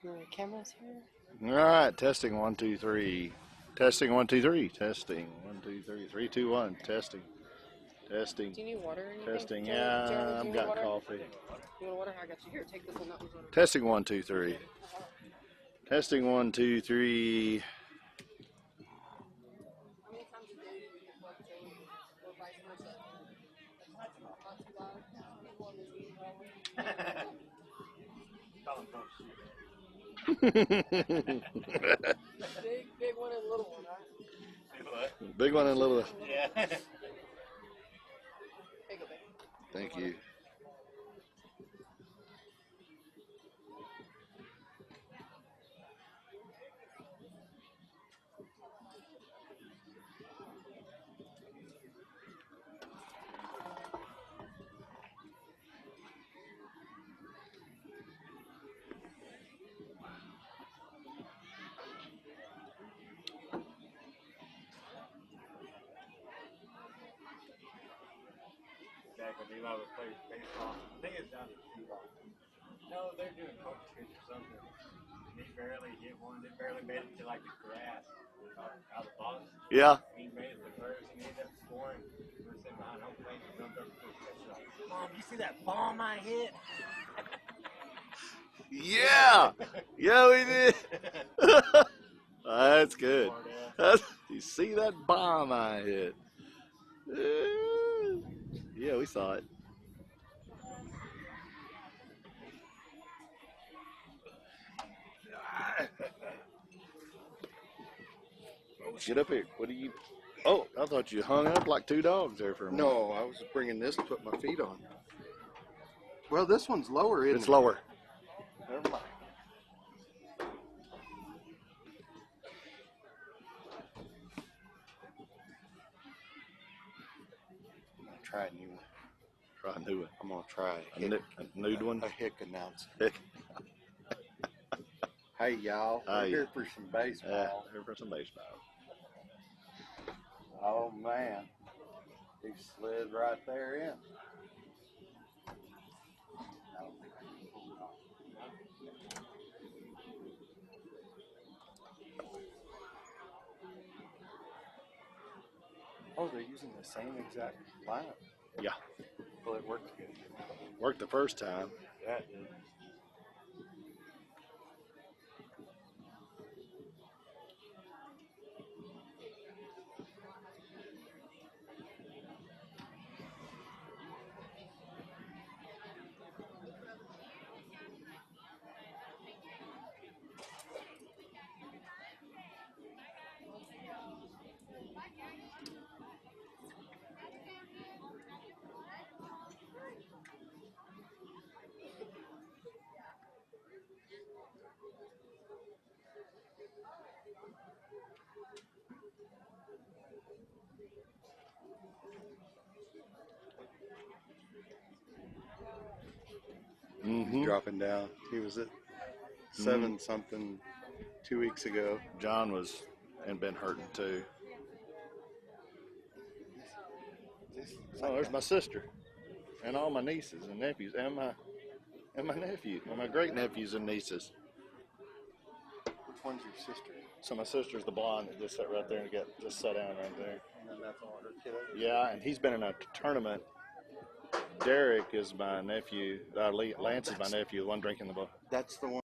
Your camera's here. All right, testing 1 2 3. Testing 1 2 3. Testing 1 2 3. 3 2 1. Testing. Testing. Do you need water or anything? Testing. Jeremy, Yeah, do I've you need got water? coffee. You want water? I got you. Here, take this one. That one's water. Testing 1 2 3. Testing 1 2 3. How many times a day do you get blood changed or vice versa? Not too loud. People on the team probably. Big one and little one, right? Big one and little. Yeah. Here you go, babe. Thank you. Back when Eli was playing baseball, I think it's down to T-ball. No, they're doing coach pitch or something. And he barely hit one. They barely made it to like the grass out of the box. Yeah. He made it to first and he ended up scoring. We're sitting behind home plate and jumped up to the pitch. Like, Mom, you see that bomb I hit? Yeah. Yeah, we did. That's good. You see that bomb I hit? Yeah, we saw it. Get up here. What do you? Oh, I thought you hung up like two dogs there for a minute. No, I was bringing this to put my feet on. Well, this one's lower, isn't it? It's lower. Never mind. I'm going to try a new one. Try a new one. I'm going to try A nude one. a hick announcer. Hey, y'all. We're here for some baseball. Here for some baseball. Oh, man. He slid right there in. I don't think I can pull it off. Oh, they're using the same exact lineup. Yeah. Well, it worked good. Worked the first time. That did. He's dropping down. He was at 7 something 2 weeks ago. John was and been hurting too. Oh, there's my sister, and all my nieces and nephews, and my nephew, and my great nephews and nieces. Which one's your sister? So my sister's the blonde that just sat right there and just sat down right there. And then that's all her kiddos? Yeah, and he's been in a tournament. Derek is my nephew. Lance is my nephew, the one drinking the book. That's the one.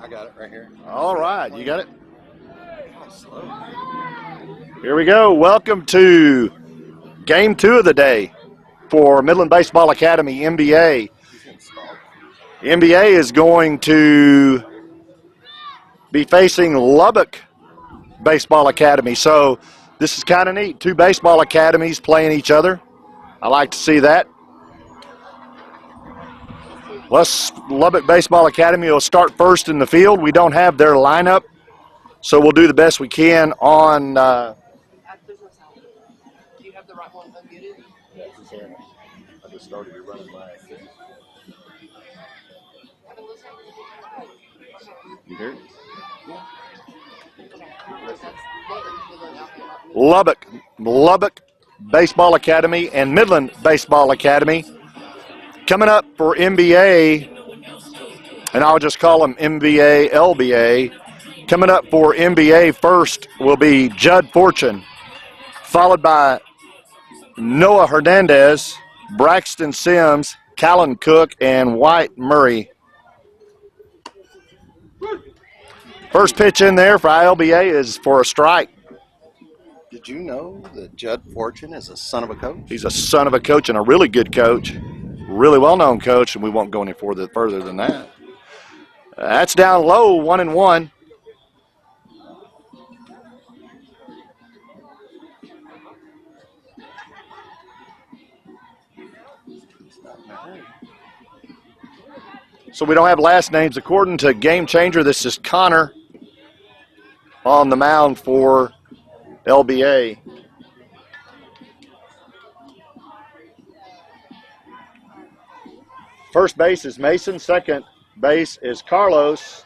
I got it right here. All right, you got it? Here we go. Welcome to Game 2 of the day for Midland Baseball Academy MBA. MBA is going to be facing Lubbock Baseball Academy. So this is kind of neat. 2 baseball academies playing each other. I like to see that. Lubbock Baseball Academy will start first in the field. We don't have their lineup, so we'll do the best we can on. There's no sound. Do you have the right one unmuted? I just started to run by. You hear it? Lubbock Baseball Academy and Midland Baseball Academy. Coming up for MBA, and I'll just call them MBA, LBA. Coming up for MBA first will be Judd Fortune, followed by Noah Hernandez, Braxton Sims, Callan Cook, and White Murray. First pitch in there for LBA is for a strike. Did you know that Judd Fortune is a son of a coach? He's a son of a coach and a really good coach, really well-known coach, and we won't go any further than that. That's down low, 1-1. So we don't have last names. According to Game Changer, this is Connor on the mound for LBA. First base is Mason. Second base is Carlos.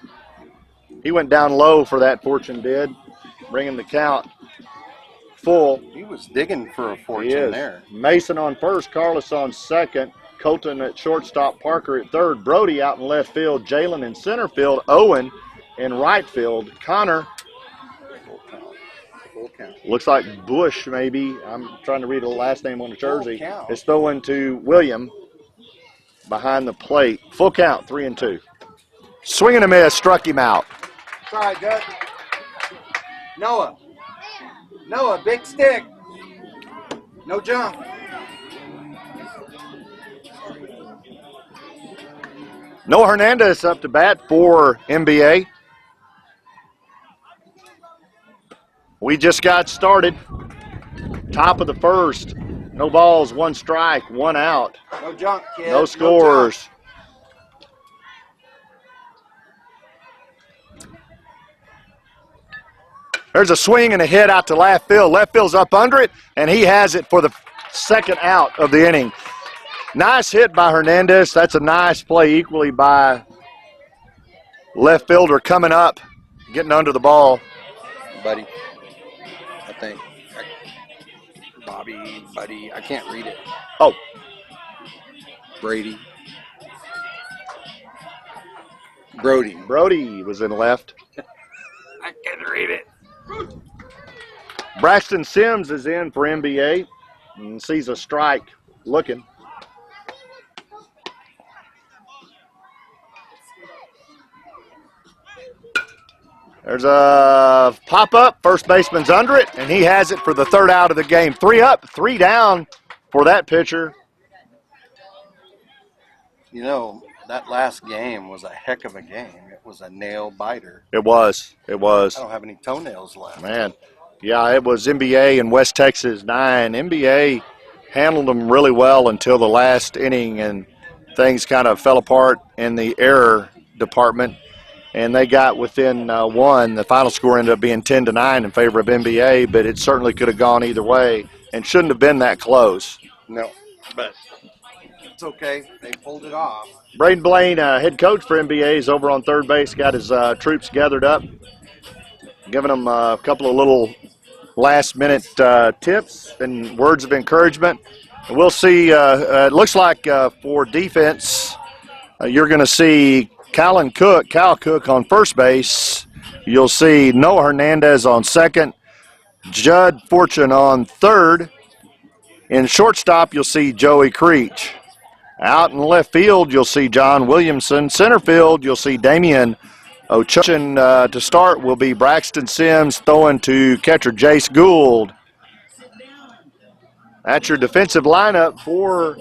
He went down low for that, Fortune did, bringing the count full. He was digging for a fortune there. Mason on first, Carlos on second, Colton at shortstop, Parker at third, Brody out in left field, Jalen in center field, Owen in right field, Connor. Full count. Looks like Bush, maybe. I'm trying to read the last name on the jersey. Full count. It's throwing to William behind the plate. Full count, 3-2. Swing and a miss, struck him out. Sorry, Judd. Noah, big stick. No jump. Noah Hernandez up to bat for MBA. We just got started. Top of the first. No balls, 1 strike, 1 out. No jump, kid. No scores. There's a swing and a hit out to left field. Left field's up under it, and he has it for the second out of the inning. Nice hit by Hernandez. That's a nice play equally by left fielder coming up, getting under the ball. Buddy, I think. Buddy, I can't read it. Oh. Brody was in left. I can't read it. Braxton Sims is in for MBA and sees a strike looking. There's a pop-up. First baseman's under it, and he has it for the third out of the game. 3 up, 3 down for that pitcher. You know, that last game was a heck of a game. It was a nail biter. It was. I don't have any toenails left. Man, yeah, it was MBA and West Texas 9. MBA handled them really well until the last inning, and things kind of fell apart in the error department. And they got within 1. The final score ended up being 10-9 in favor of MBA, but it certainly could have gone either way and shouldn't have been that close. No, but it's okay. They pulled it off. Braden Blaine, head coach for MBA, is over on third base, got his troops gathered up, giving them a couple of little last-minute tips and words of encouragement. And we'll see, it looks like for defense, you're going to see Cal Cook on first base. You'll see Noah Hernandez on second, Judd Fortune on third. In shortstop, you'll see Joey Creech. Out in left field, you'll see John Williamson. Center field, you'll see Damian Ochin to start will be Braxton Sims throwing to catcher Jace Gould. That's your defensive lineup for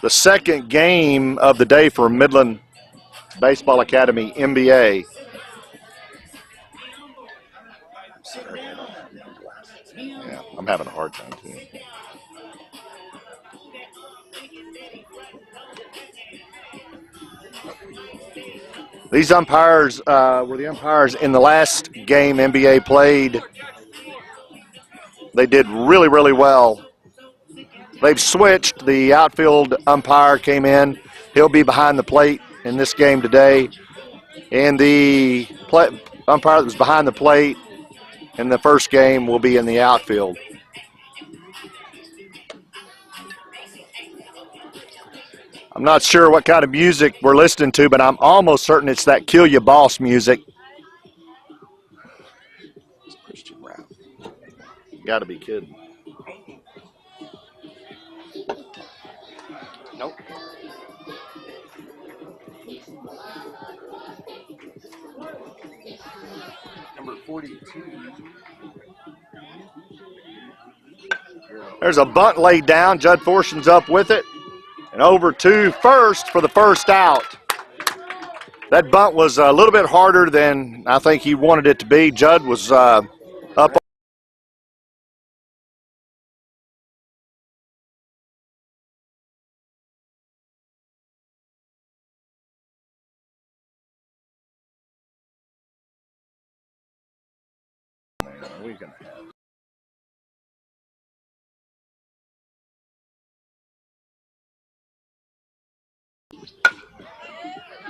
the second game of the day for Midland Baseball Academy MBA. Yeah, I'm having a hard time too. These umpires were the umpires in the last game NBA played. They did really, really well. They've switched. The outfield umpire came in. He'll be behind the plate in this game today. And the umpire that was behind the plate in the first game will be in the outfield. I'm not sure what kind of music we're listening to, but I'm almost certain it's that Kill Ya Boss music. It's Christian rap. You got to be kidding. Nope. Number 42. There's a bunt laid down. Judd Forson's up with it. And over to first for the first out. That bunt was a little bit harder than I think he wanted it to be. Judd was up.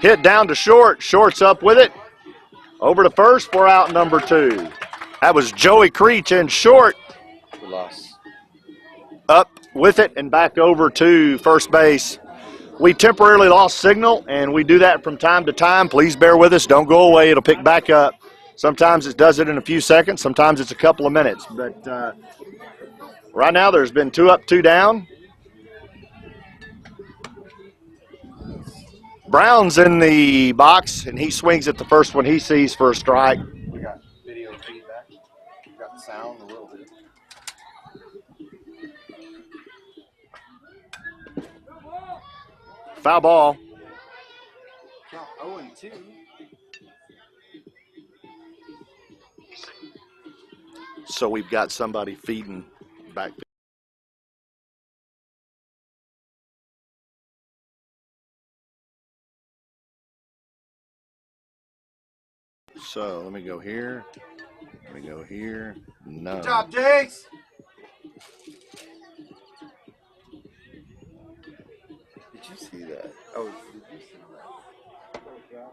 Hit down to short. Short's up with it. Over to first for out number 2. That was Joey Creech in short. We lost. Up with it and back over to first base. We temporarily lost signal, and we do that from time to time. Please bear with us. Don't go away. It'll pick back up. Sometimes it does it in a few seconds. Sometimes it's a couple of minutes. But right now there's been 2 up, 2 down. Brown's in the box, and he swings at the first one he sees for a strike. We got video feedback. We got the sound a little bit. Foul ball. Count 0-2. So we've got somebody feeding back there. So let me go here. Let me go here. No. Good job, Jace. Did you see that? Oh, did you see that?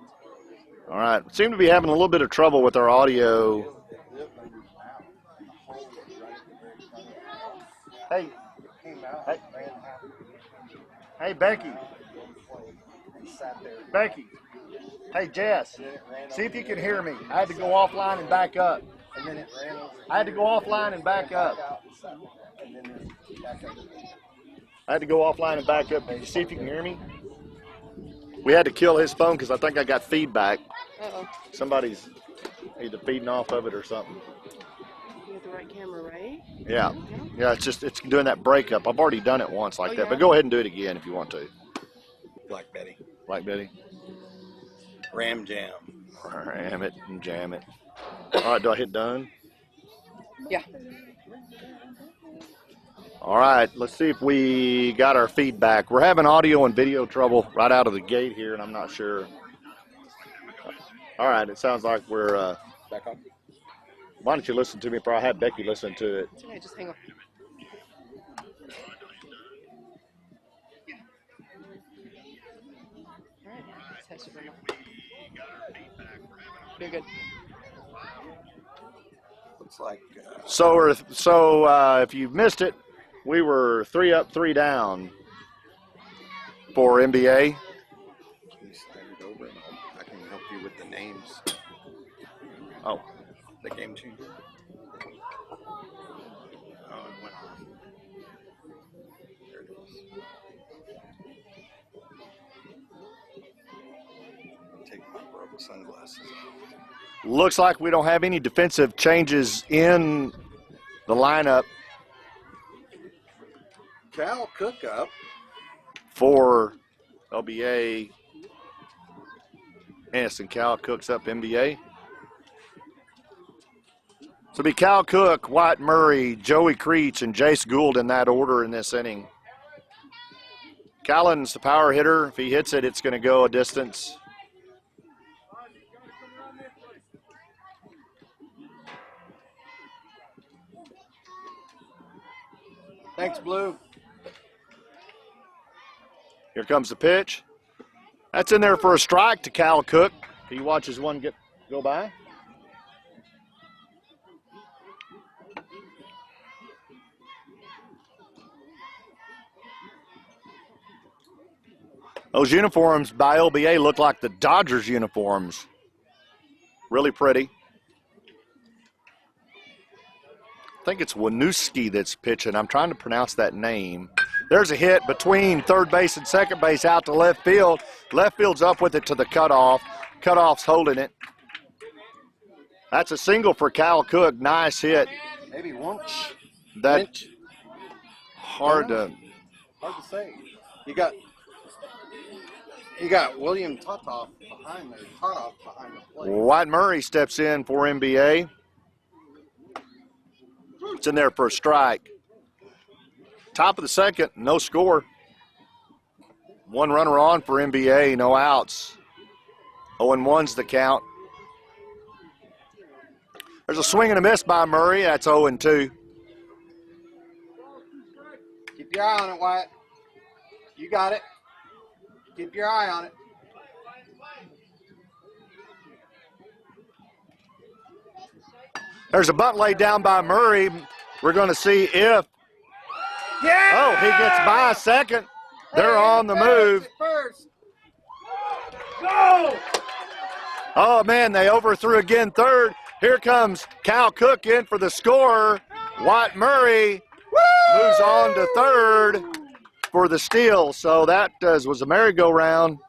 All right. Seem to be having a little bit of trouble with our audio. Hey. Hey, Becky. Becky. Hey, Jess. See if you can hear me. I had to go offline and back up. I had to go offline and back up. I had to go offline and back up. Did you see if you can hear me? We had to kill his phone because I think I got feedback. Uh-oh. Somebody's either feeding off of it or something. You got the right camera, right? Yeah. Yeah, it's doing that breakup. I've already done it once like that, yeah? but go ahead and do it again if you want to. Black Betty. Like Betty? Ram Jam. Ram it and jam it. All right, do I hit done? Yeah. All right, let's see if we got our feedback. We're having audio and video trouble right out of the gate here, and I'm not sure. All right, it sounds like we're Back on. why don't you listen to me? Probably have Becky listen to it. It's okay, just hang on. All right, test it right now. You're good. Looks like. So if you missed it, we were 3 up, 3 down for NBA. Can you slide it over and I can help you with the names. Oh, The game changer. Oh, it went off. There it is. Take my broke sunglasses. Looks like we don't have any defensive changes in the lineup Cal Cook up. for LBA. Anderson Cal Cook's up NBA. So it'll be Cal Cook, White Murray, Joey Creech, and Jace Gould in that order in this inning. Callan's the power hitter. If he hits it, it's going to go a distance. Thanks, Blue. Here comes the pitch. That's in there for a strike to Cal Cook. He watches one go by. Those uniforms by LBA look like the Dodgers uniforms. Really pretty. I think it's Winooski that's pitching. I'm trying to pronounce that name. There's a hit between third base and second base out to left field. Left field's up with it to the cutoff. Cutoff's holding it. That's a single for Cal Cook. Nice hit. Maybe Wunsch. That Lynch. hard to. Hard to say. You got William Totoff behind the plate. White Murray steps in for NBA. It's in there for a strike. Top of the second, no score. One runner on for NBA, no outs. 0-1's the count. There's a swing and a miss by Murray. That's 0-2. Keep your eye on it, Wyatt. You got it. Keep your eye on it. There's a bunt laid down by Murray. We're going to see if. Yeah! Oh, he gets by second. They're on the move. First. Go! Oh, man, they overthrew again third. Here comes Cal Cook in for the score. White Murray moves on to third for the steal. So that was a merry-go-round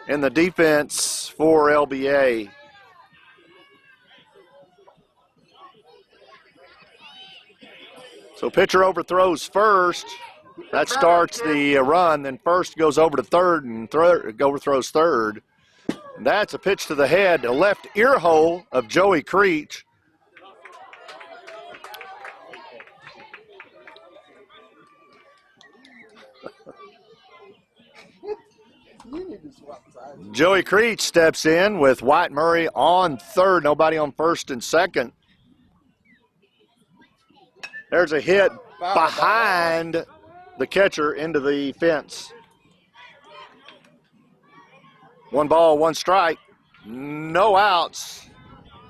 in the defense for LBA. So pitcher overthrows first. That starts the run. Then first goes over to third and overthrows third. And that's a pitch to the head, a left ear hole of Joey Creech. Joey Creech steps in with White Murray on third. Nobody on first and second. There's a hit behind the catcher into the fence. 1 ball, 1 strike. No outs.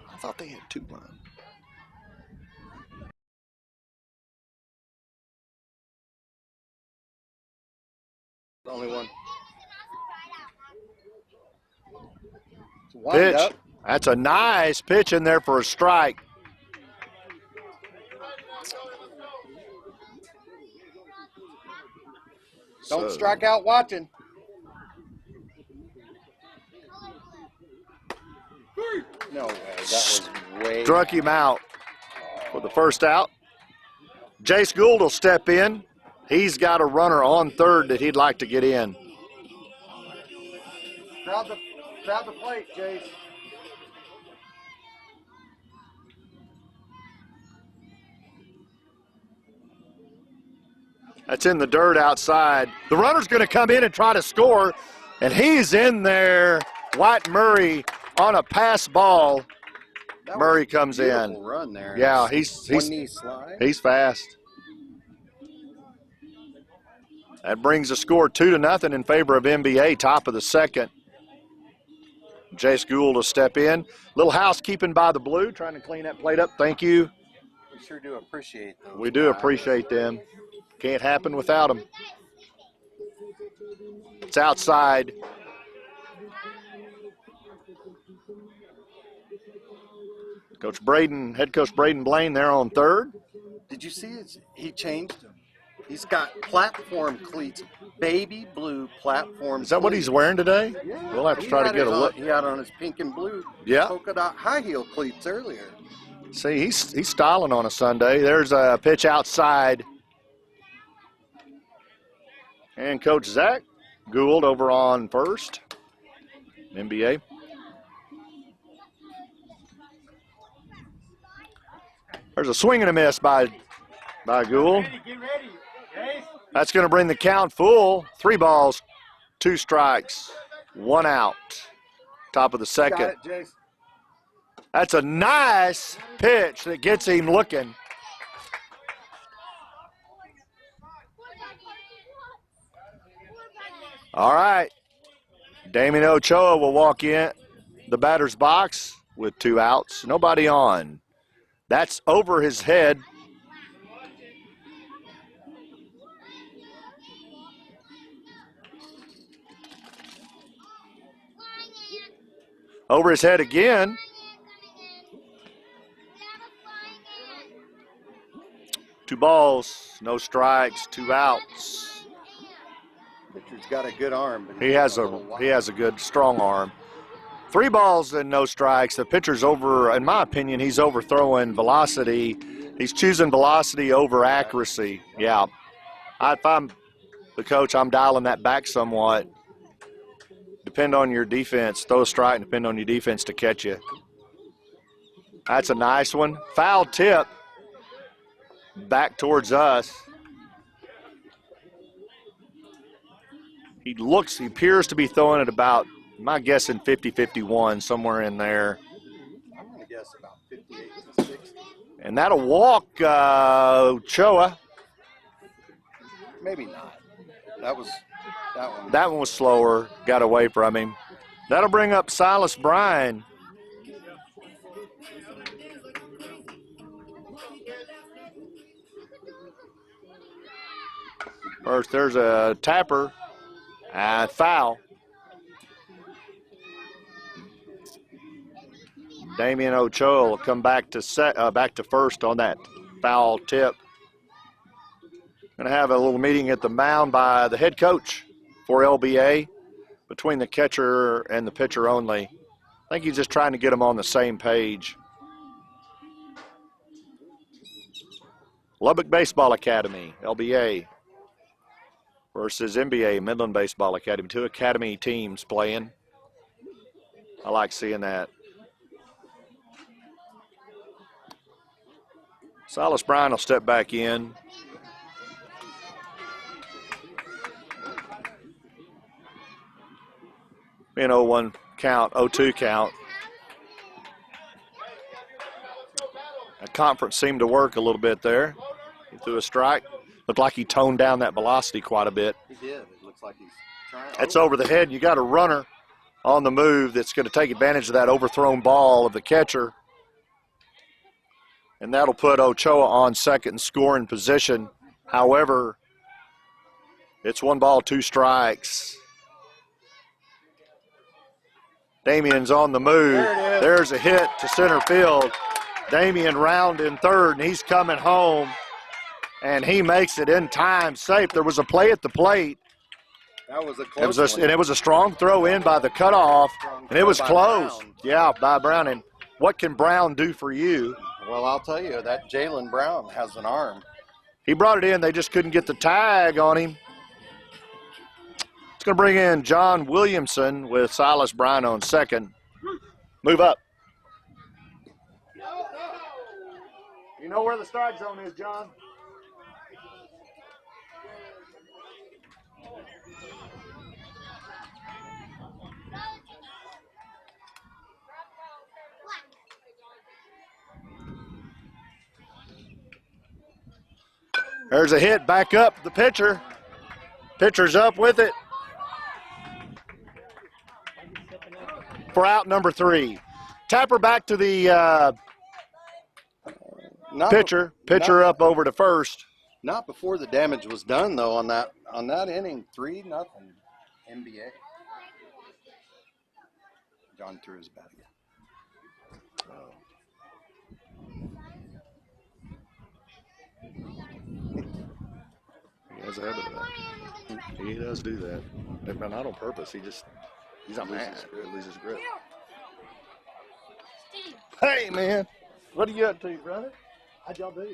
I thought they had 2 runs. Only one. Pitch. Up. That's a nice pitch in there for a strike. Don't strike out watching. No way. That was way. Struck him out for the first out. Jace Gould will step in. He's got a runner on third that he'd like to get in. Crowd the plate, Jace. That's in the dirt outside. The runner's going to come in and try to score, and he's in there. White Murray on a pass ball. Murray comes in. Run there. Yeah, One knee slide. he's fast. That brings the score 2-0 in favor of NBA, top of the second. Jace Gould will step in. Little housekeeping by the Blue, trying to clean that plate up. Thank you. We sure do appreciate those. We do appreciate them. Can't happen without them. It's outside. Coach Braden, head coach Braden Blaine there on third. Did you see he changed He's got platform cleats, baby blue platform. Is that what he's wearing today? Yeah. We'll have to try to get a look. He had on his pink and blue polka dot high heel cleats earlier. See, he's styling on a Sunday. There's a pitch outside. And Coach Zach Gould over on first. NBA. There's a swing and a miss by Gould. Get ready. Guys. That's going to bring the count full. 3 balls, 2 strikes, 1 out. Top of the second. Got it, Jace. That's a nice pitch that gets him looking. All right. Damien Ochoa will walk in the batter's box with 2 outs. Nobody on. That's over his head. Over his head again. Two balls, no strikes, 2 outs. Pitcher's got a good arm. But He has a good strong arm. 3 balls and no strikes. The pitcher's over, in my opinion, he's overthrowing velocity. He's choosing velocity over accuracy. Yeah. If I'm the coach, I'm dialing that back somewhat. Depend on your defense. Throw a strike and depend on your defense to catch you. That's a nice one. Foul tip back towards us. He appears to be throwing it about, my guessing 50-51, somewhere in there. I'm going to guess about 58 to 60. And that'll walk Ochoa. Maybe not. That one. That one was slower, got away from him. That'll bring up Silas Bryan. First, there's a tapper. Foul. Damien Ochoa will come back to first on that foul tip. Going to have a little meeting at the mound by the head coach for LBA between the catcher and the pitcher only. I think he's just trying to get them on the same page. Lubbock Baseball Academy, LBA, versus NBA, Midland Baseball Academy. 2 academy teams playing. I like seeing that. Silas Bryan will step back in. Being 0-1 count, 0-2 count. That conference seemed to work a little bit there. He threw a strike. Looked like he toned down that velocity quite a bit. He did. It looks like he's trying. That's over the head. You got a runner on the move that's going to take advantage of that overthrown ball of the catcher. And that'll put Ochoa on second and scoring position. However, it's 1 ball, 2 strikes. Damien's on the move. There's a hit to center field. Damien round in third, and he's coming home. And he makes it in time, safe. There was a play at the plate. That was a close one. And it was a strong throw in by the cutoff, and it was close. Brown. Yeah, by Brown. And what can Brown do for you? Well, I'll tell you, that Jalen Brown has an arm. He brought it in. They just couldn't get the tag on him. It's going to bring in John Williamson with Silas Bryan on second. Move up. You know where the strike zone is, John? There's a hit back up the pitcher. Pitcher's up with it for out number 3. Tapper back to the pitcher. Pitcher up over to first. Not before the damage was done, though, on that inning. 3-0 NBA. John threw his bat again. has a habit of that. He does do that. But not on purpose. He's not mad. He loses grip. Steve. Hey, man. What are you up to, brother? How'd y'all do? We're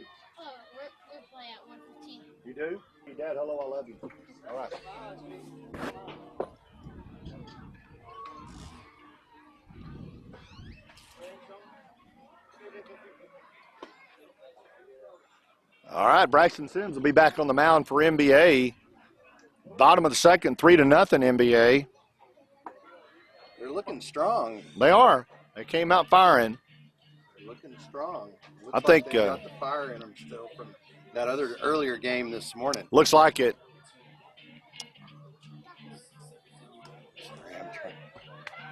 playing at 1:15. You do? Hey, Dad, hello, I love you. All right. All right, Braxton Sims will be back on the mound for NBA. Bottom of the second, 3-0 NBA. They're looking strong. They are. They came out firing. They're looking strong. Looks I think like they got the fire in them still from that other earlier game this morning. Looks like it. Sorry,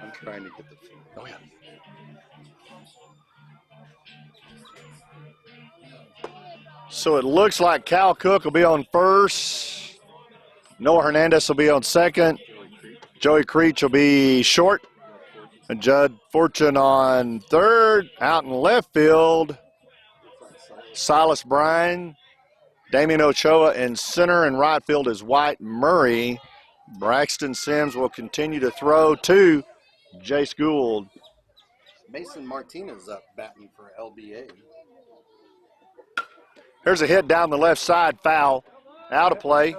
I'm trying to get the. Oh, yeah. So it looks like Cal Cook will be on first. Noah Hernandez will be on second. Joey Creech will be short. And Judd Fortune on third. Out in left field, Silas Bryan. Damian Ochoa in center, and right field is White Murray. Braxton Sims will continue to throw to Jace Gould. Mason Martinez up batting for LBA. Here's a hit down the left side, foul. Out of play.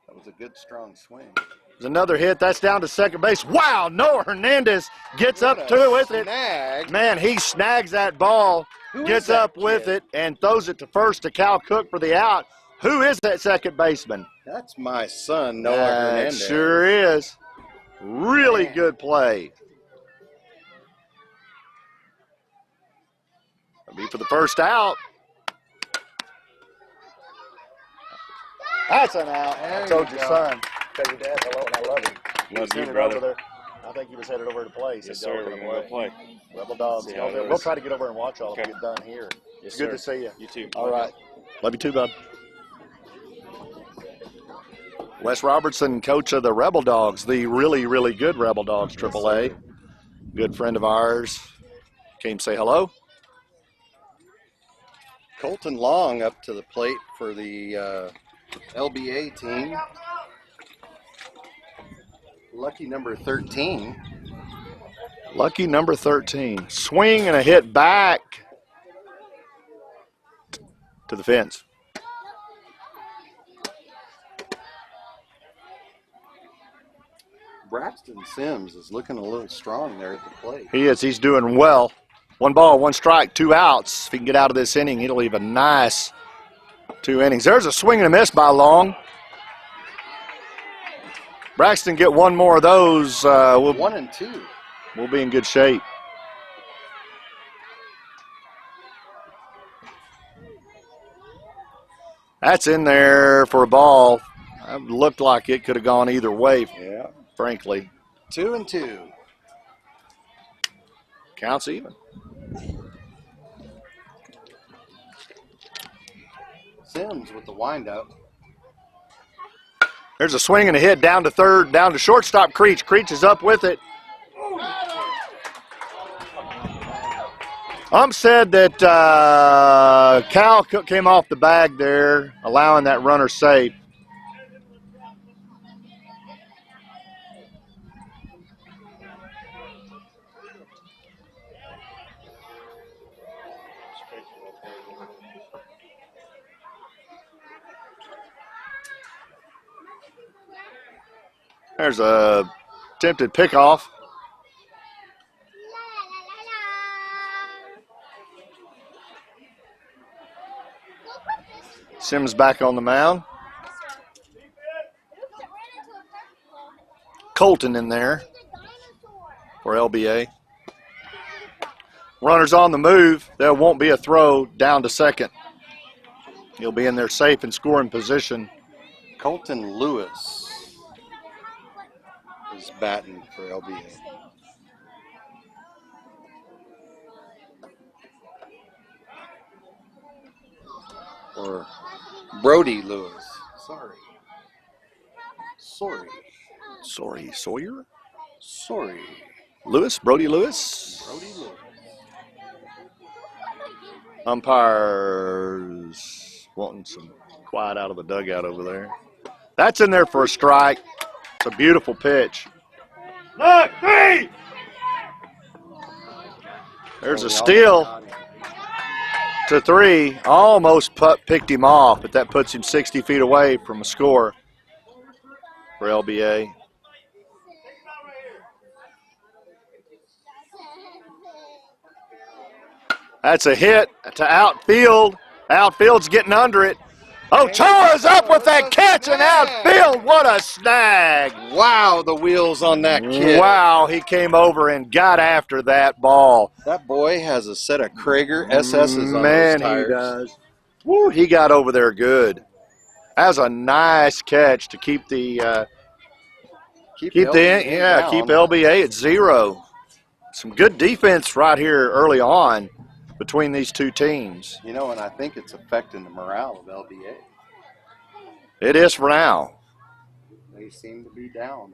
That was a good, strong swing. There's another hit. That's down to second base. Wow, Noah Hernandez gets up to it with it. Man, he snags that ball, gets up with it, and throws it to first to Cal Cook for the out. Who is that second baseman? That's my son, Noah Hernandez. Sure is. Really good play. That'll be for the first out. That's an out. I told your son. Tell your dad hello and I love him. Love you, brother. I think he was headed over to play. Yes, sir. We're going to go play. Rebel Dogs. See how it We'll goes. try to get over and watch all of Okay. it get done here. Yes, It's good sir. to see you. You too. All right. Love you too, bud. Wes Robertson, coach of the Rebel Dogs, the really, really good Rebel Dogs, AAA. Good friend of ours. Came say hello. Colton Long up to the plate for the LBA team. Lucky number 13. Lucky number 13. Swing and a hit back to the fence. Braxton Sims is looking a little strong there at the plate. He is. He's doing well. 1 ball, 1 strike, 2 outs. If he can get out of this inning, he'll leave a nice 2 innings. There's a swing and a miss by Long. Braxton get 1 more of those. 1 and 2. We'll be in good shape. That's in there for a ball. It looked like it could have gone either way, Yeah. frankly. 2 and 2. Counts even. Sims with the windup. There's a swing and a hit down to third, down to shortstop Creech. Creech is up with it. Said that Cal Cook came off the bag there, allowing that runner safe. There's a attempted pickoff. Sims back on the mound. Colton in there for LBA. Runners on the move. There won't be a throw down to second. He'll be in there safe and scoring position. Colton Lewis is batting for LBA. Or Brody Lewis. Sorry. Sorry. Sawyer? Sorry. Brody Lewis. Brody Lewis. Umpires wanting some quiet out of the dugout over there. That's in there for a strike. It's a beautiful pitch. Look, 3! There's a steal to 3. Almost picked him off, but that puts him 60 feet away from a score for LBA. That's a hit to outfield. Outfield's getting under it. Ochoa's up with that catch in outfield. What a snag. Wow, the wheels on that kid. Wow, he came over and got after that ball. That boy has a set of Krager SS's on Man, those tires. he does. Woo, he got over there good. That was a nice catch to keep the keep LBA at 0. Some good defense right here early on between these two teams. You know, and I think it's affecting the morale of LBA. It is for now. They seem to be down.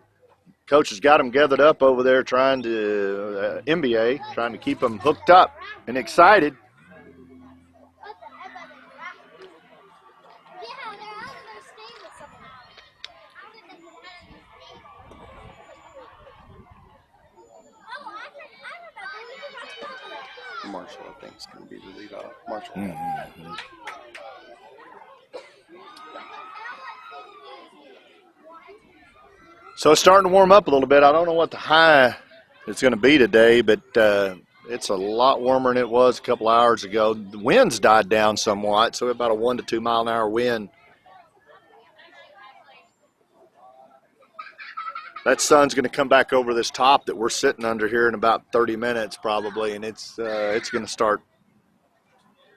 Coach has got them gathered up over there trying to, NBA, trying to keep them hooked up and excited. Marshall, I think, is going to be the leadoff. Marshall. Mm-hmm. So it's starting to warm up a little bit. I don't know what the high is going to be today, but it's a lot warmer than it was a couple hours ago. The winds died down somewhat, so about a 1 to 2 mile an hour wind. That sun's going to come back over this top that we're sitting under here in about 30 minutes probably, and it's going to start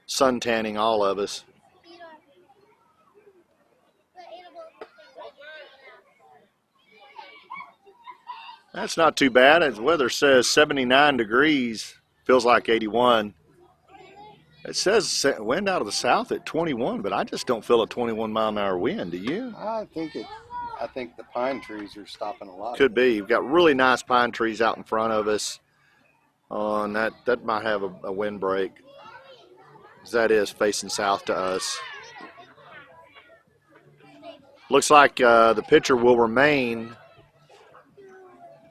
sun tanning all of us. That's not too bad. As the weather says 79 degrees, feels like 81. It says wind out of the south at 21, but I just don't feel a 21 mile an hour wind. Do you? I think the pine trees are stopping a lot. Could be. You've got really nice pine trees out in front of us. And that might have a wind break. That is facing south to us. Looks like the pitcher will remain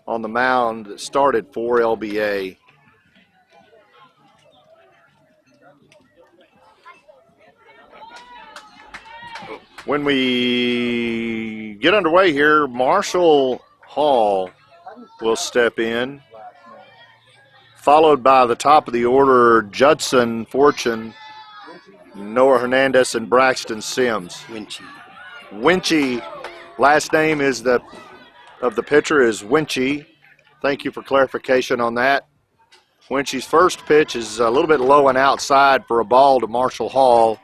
on the mound that started for LBA. When we get underway here, Marshall Hall will step in, followed by the top of the order, Judson Fortune, Noah Hernandez, and Braxton Sims. Winchy. Last name of the pitcher is Winchy. Thank you for clarification on that. Winchy's first pitch is a little bit low and outside for a ball to Marshall Hall.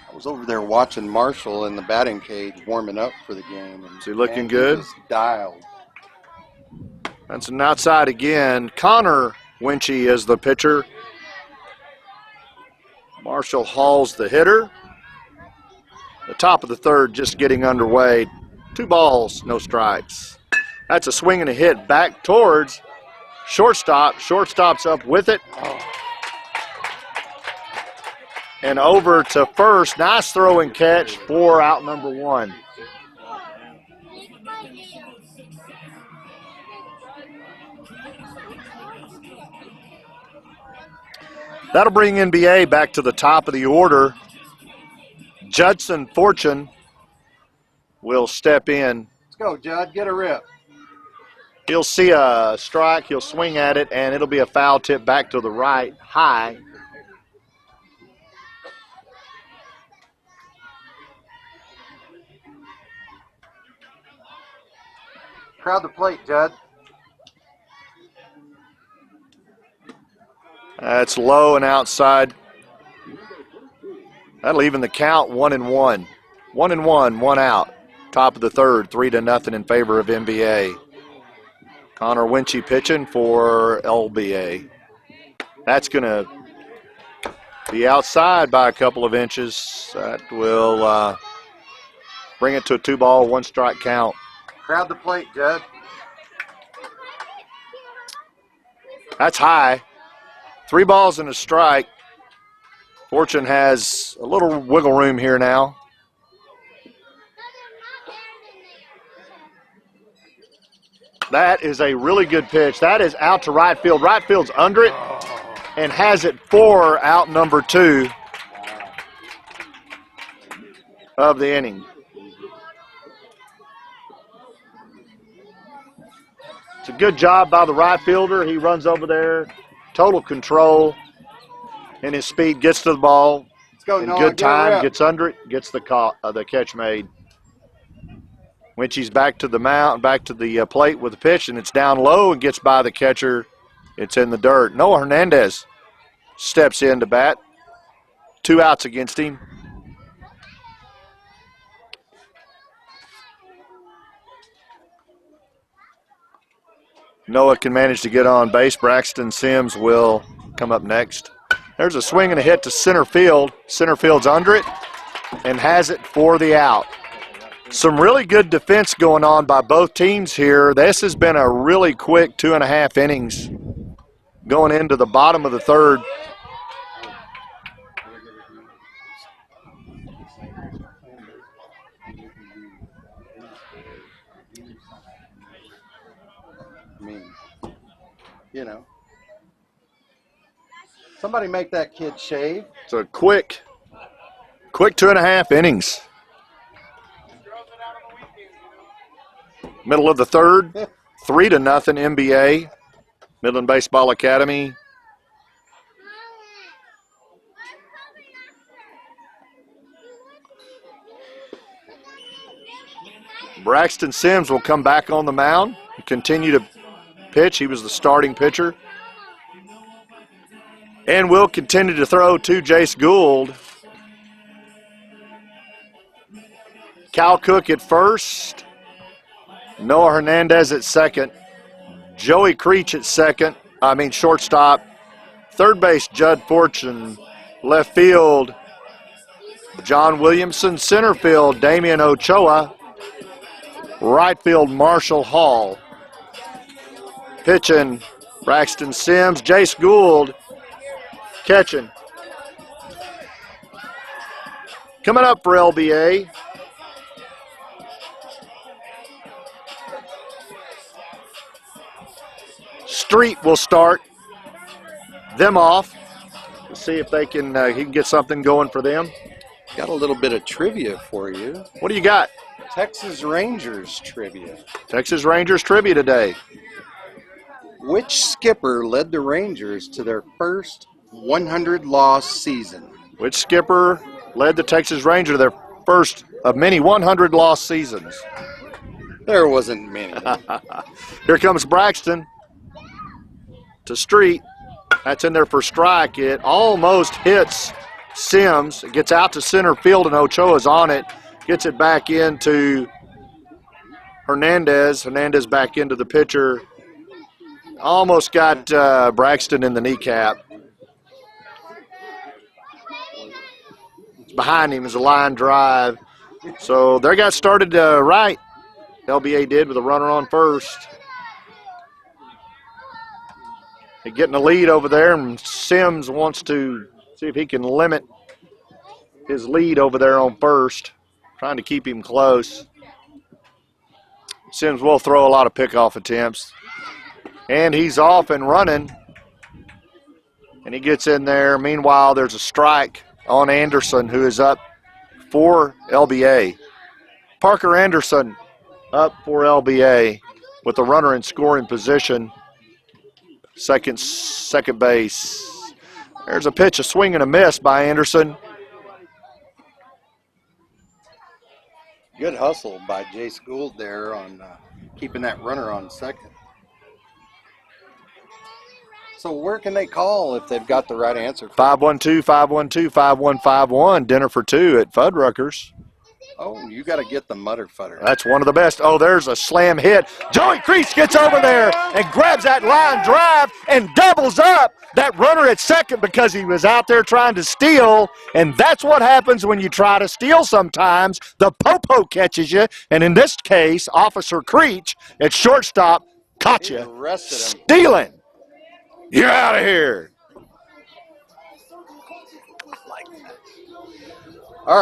I was over there watching Marshall in the batting cage warming up for the game. Is he looking good? He was dialed. That's an outside again. Connor Winchy is the pitcher. Marshall Hall's the hitter. The top of the third just getting underway. 2 balls, no strikes. That's a swing and a hit back towards shortstop. Shortstop's up with it. And over to first. Nice throw and catch for out number 1. That'll bring NBA back to the top of the order. Judson Fortune will step in. Let's go, Judd. Get a rip. He'll see a strike. He'll swing at it, and it'll be a foul tip back to the right, high. Crowd the plate, Judd. That's low and outside. That'll even the count 1-1. 1-1, 1 out. Top of the third, 3-0 in favor of NBA. Connor Winchy pitching for LBA. That's going to be outside by a couple of inches. That will Bring it to a 2-ball, 1-strike count. Crowd the plate, Judd. That's high. 3 balls and a strike. Fortune has a little wiggle room here now. That is a really good pitch. That is out to right field. Right field's under it and has it for out number 2 of the inning. It's a good job by the right fielder. He runs over there, total control, and his speed gets to the ball. Let's go, in Noah. good Get a time, rep. gets under it, gets the catch made. Winchie's back to the mound, back to the plate with the pitch, and it's down low and gets by the catcher. It's in the dirt. Noah Hernandez steps in to bat. 2 outs against him. Noah can manage to get on base. Braxton Sims will come up next. There's a swing and a hit to center field. Center field's under it and has it for the out. Some really good defense going on by both teams here. This has been a really quick 2.5 innings going into the bottom of the 3rd. I mean, you know. Somebody make that kid shave. It's a quick 2.5 innings. Middle of the 3rd, 3-0 NBA, Midland Baseball Academy. Braxton Sims will come back on the mound and continue to pitch. He was the starting pitcher. And will continue to throw to Jace Gould. Cal Cook at first. Noah Hernandez at second. Joey Creech at shortstop. Third base, Judd Fortune. Left field, John Williamson. Center field, Damian Ochoa. Right field, Marshall Hall. Pitching, Braxton Sims. Jace Gould catching. Coming up for LBA, Street will start them off. Let's see if they can he can get something going for them. Got a little bit of trivia for you. What do you got? Texas Rangers trivia. Texas Rangers trivia today. Which skipper led the Rangers to their first 100-loss season? Which skipper led the Texas Rangers to their first of many 100-loss seasons? There wasn't many. Here comes Braxton to Street. That's in there for strike. It almost hits Sims. It gets out to center field, and Ochoa's on it. Gets it back into Hernandez. Hernandez back into the pitcher. Almost got Braxton in the kneecap. Behind him is a line drive. So they got started right. LBA did with a runner on first. They're getting a lead over there, and Sims wants to see if he can limit his lead over there on first, trying to keep him close. Sims will throw a lot of pickoff attempts. And he's off and running. And he gets in there. Meanwhile, there's a strike on Anderson, who is up for LBA. Parker Anderson up for LBA with the runner in scoring position. Second base. There's a pitch, a swing and a miss by Anderson. Good hustle by Jace Gould there on keeping that runner on second. So where can they call if they've got the right answer? 512-512-5151. Dinner for two at Fuddruckers. Oh, you got to get the mutter futter. That's one of the best. Oh, there's a slam hit. Joey Creech gets over there and grabs that line drive and doubles up that runner at second because he was out there trying to steal. And that's what happens when you try to steal sometimes. The popo catches you. And in this case, Officer Creech at shortstop caught He you arrested him. stealing. You're out of here. All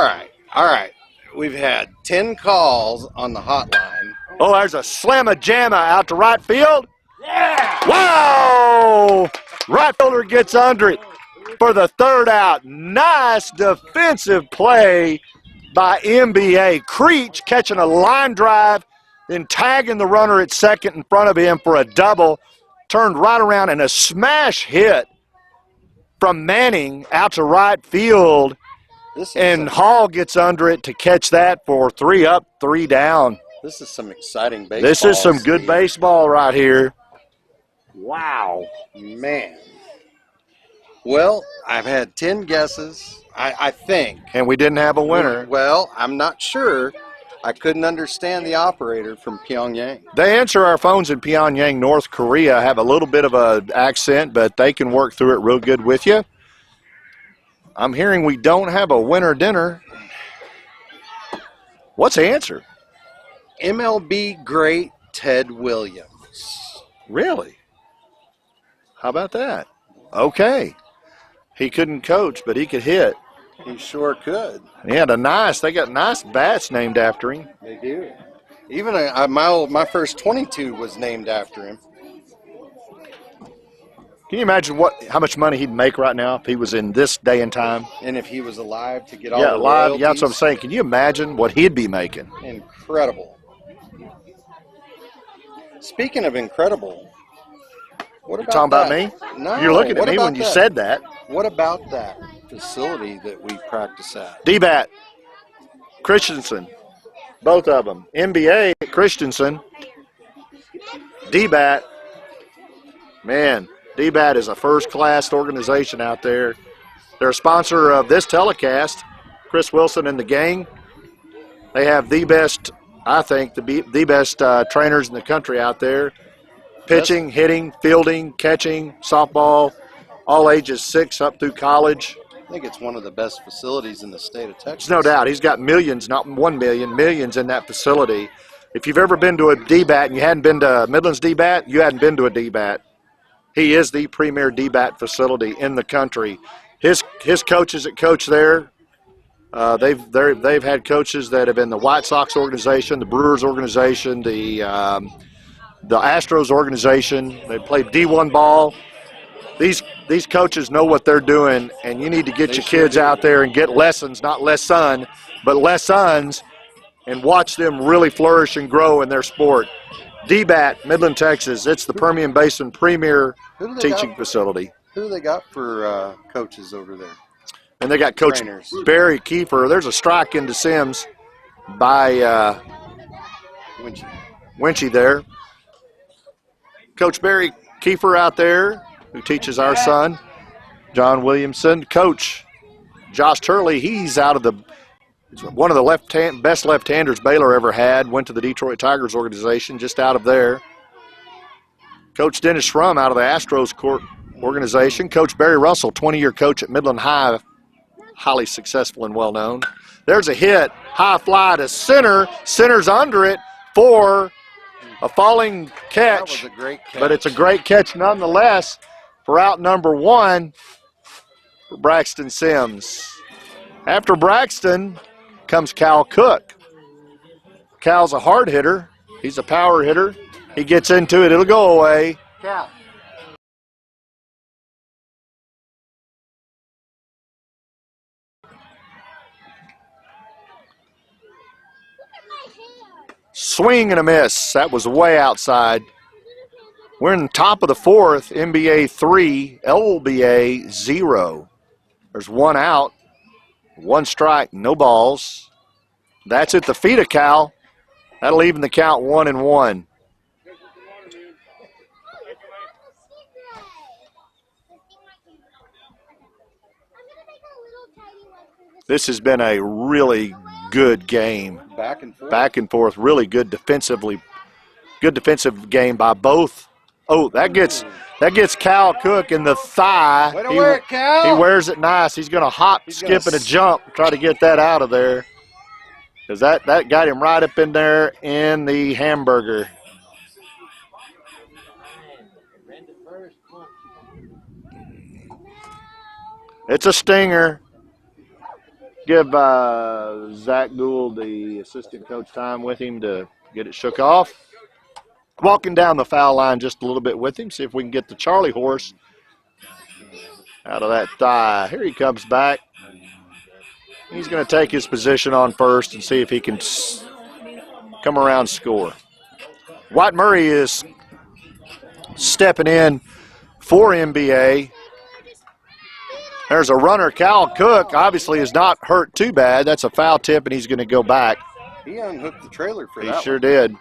right. We've had 10 calls on the hotline. Oh, there's a slamma-jamma out to right field. Yeah! Wow! Right fielder gets under it for the third out. Nice defensive play by NBA. Creech catching a line drive, then tagging the runner at second in front of him for a double. Turned right around and a smash hit from Manning out to right field. And Hall gets under it to catch that for 3 up, 3 down. This is some exciting baseball. This is some good Steve. baseball right here. Wow. Man. Well, I've had 10 guesses, I think. And we didn't have a winner. Well, I'm not sure. I couldn't understand the operator from Pyongyang. They answer our phones in Pyongyang, North Korea, have a little bit of an accent, but they can work through it real good with you. I'm hearing we don't have a winner dinner. What's the answer? MLB great Ted Williams. Really? How about that? Okay. He couldn't coach, but he could hit. He sure could. They got nice bats named after him. They do. Even my first 22 was named after him. Can you imagine how much money he'd make right now if he was in this day and time? And if he was alive to get all the alive. royalties. Yeah, that's what I'm saying. Can you imagine what he'd be making? Incredible. Speaking of incredible, what about talking that? about me? No. You're looking at me when you that? said that. What about that facility that we practice at? D-Bat, Christensen, both of them. NBA, Christensen, D-Bat. Man, D-Bat is a first-class organization out there. They're a sponsor of this telecast, Chris Wilson and the gang. They have the best, I think, the best trainers in the country out there. Pitching, hitting, fielding, catching, softball, all ages 6 up through college. I think it's one of the best facilities in the state of Texas. There's no doubt. He's got millions, not 1 million, millions in that facility. If you've ever been to a D-Bat and you hadn't been to Midland's D-Bat, you hadn't been to a D-Bat. He is the premier D-Bat facility in the country. His coaches that coach there, they've had coaches that have been the White Sox organization, the Brewers organization, the Astros organization. They play D1 ball. These coaches know what they're doing, and you need to get your kids out there and get lessons, not lessons, but lessons, and watch them really flourish and grow in their sport. D-Bat, Midland, Texas. It's the Permian Basin premier teaching facility. Who do they got for coaches over there? And they got Coach Barry Kiefer. There's a strike into Sims by Winchy there. Coach Barry Kiefer out there, who teaches our son, John Williamson. Coach Josh Turley, he's one of the best left-handers Baylor ever had, went to the Detroit Tigers organization, just out of there. Coach Dennis Schrum out of the Astros organization. Coach Barry Russell, 20-year coach at Midland High, highly successful and well-known. There's a hit, high fly to center. Center's under it for a falling catch. That was a great catch. But it's a great catch nonetheless for out number 1 for Braxton Sims. After Braxton comes Cal Cook. Cal's a hard hitter. He's a power hitter. He gets into it. It'll go away. Cal. Swing and a miss. That was way outside. We're in the top of the 4th. NBA 3, LBA 0. There's 1 out, 1 strike, no balls. That's at the feet of Cal. That'll even the count 1-1. This has been a really good game. Back and forth. Back and forth, really good defensively. Good defensive game by both. Oh, that gets Cal Cook in the thigh. Way to work, Cal. He wears it nice. He's going to hop, skip, and a jump, try to get that out of there. Because that got him right up in there in the hamburger. It's a stinger. Give Zach Gould, the assistant coach, time with him to get it shook off. Walking down the foul line just a little bit with him, see if we can get the Charlie horse out of that thigh. Here he comes back. He's going to take his position on first and see if he can come around and score. White Murray is stepping in for NBA. There's a runner. Cal Cook obviously is not hurt too bad. That's a foul tip, and he's going to go back. He unhooked the trailer for that. He sure did.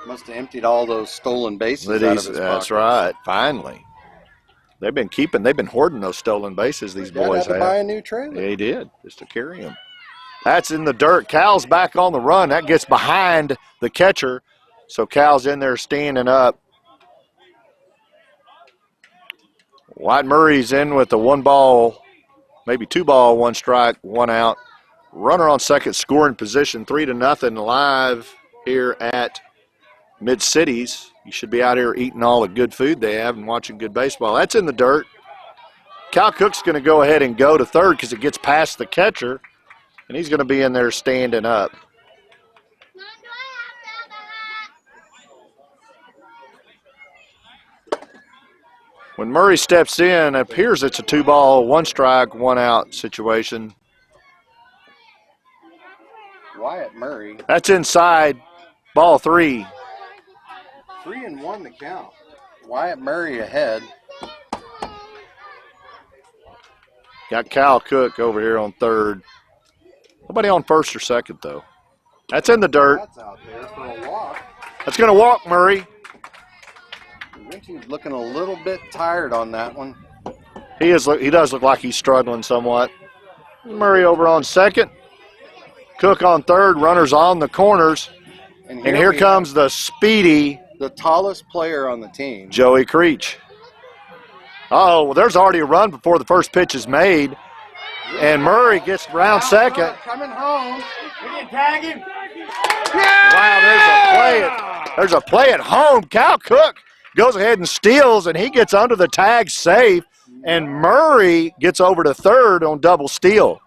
Must have emptied all those stolen bases out of his That's pockets. right. Finally. They've been hoarding those stolen bases, these boys had to have. buy a new trailer. Yeah, he did, just to carry them. That's in the dirt. Cal's back on the run. That gets behind the catcher. So Cal's in there standing up. White Murray's in with the 1 ball, maybe 2 ball, 1 strike, 1 out. Runner on second, scoring position, 3-0 live here at Mid-Cities. You should be out here eating all the good food they have and watching good baseball. That's in the dirt. Cal Cook's going to go ahead and go to third because it gets past the catcher, and he's going to be in there standing up. When Murray steps in, it appears it's a 2 ball, 1 strike, 1 out situation. Wyatt Murray. That's inside, ball 3. 3-1 the count. Wyatt Murray ahead. Got Cal Cook over here on third. Nobody on first or second, though. That's in the dirt. That's out there for a walk. That's going to walk Murray. He's looking a little bit tired on that one. He does look like he's struggling somewhat. Murray over on second. Cook on third. Runners on the corners. And here comes the speedy, the tallest player on the team, Joey Creech. Uh-oh, well, there's already a run before the first pitch is made. And Murray gets round second. Coming home. We can tag him. Wow, there's a play at home. Cal Cook goes ahead and steals, and he gets under the tag safe. And Murray gets over to third on double steal.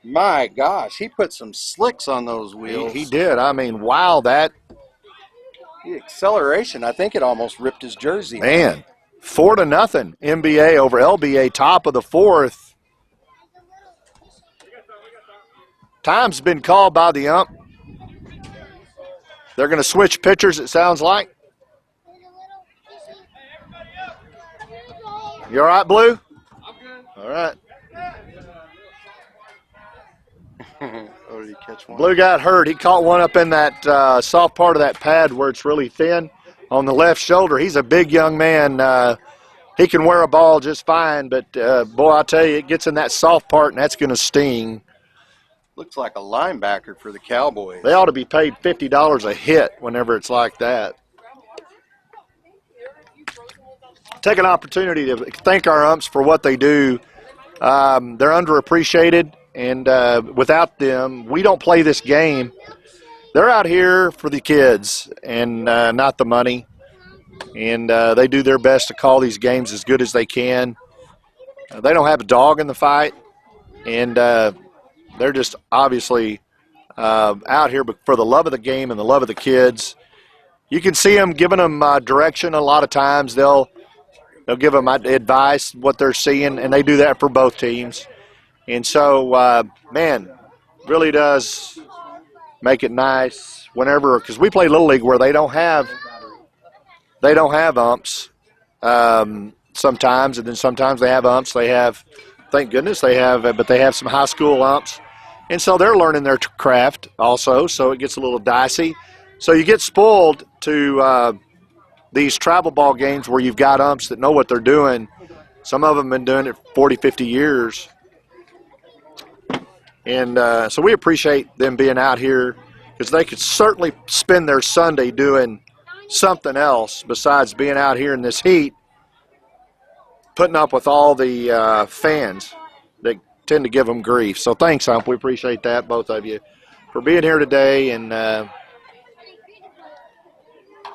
My gosh, he put some slicks on those wheels. He did. I mean, wow, that. The acceleration, I think it almost ripped his jersey. Man, 4-0 NBA over LBA, top of the 4th. Time's been called by the ump. They're going to switch pitchers, it sounds like. You all right, Blue? I'm good. All right. Oh, did he catch one? Blue got hurt. He caught one up in that soft part of that pad where it's really thin on the left shoulder. He's a big young man. He can wear a ball just fine, but, boy, I tell you, it gets in that soft part, and that's going to sting. Looks like a linebacker for the Cowboys. They ought to be paid $50 a hit whenever it's like that. Take an opportunity to thank our umps for what they do. They're underappreciated, and without them, we don't play this game. They're out here for the kids and not the money, and they do their best to call these games as good as they can. They don't have a dog in the fight, and they're just obviously out here for the love of the game and the love of the kids. You can see them giving them direction a lot of times. They'll give them advice, what they're seeing, and they do that for both teams. And so, man, really does make it nice whenever, because we play Little League where they don't have umps sometimes, and then sometimes they have umps. They have, thank goodness they have, but they have some high school umps. And so they're learning their craft also, so it gets a little dicey. So you get spoiled to these travel ball games where you've got umps that know what they're doing. Some of them have been doing it 40, 50 years. And so we appreciate them being out here because they could certainly spend their Sunday doing something else besides being out here in this heat, putting up with all the fans that tend to give them grief. So thanks, Hump. We appreciate that, both of you, for being here today and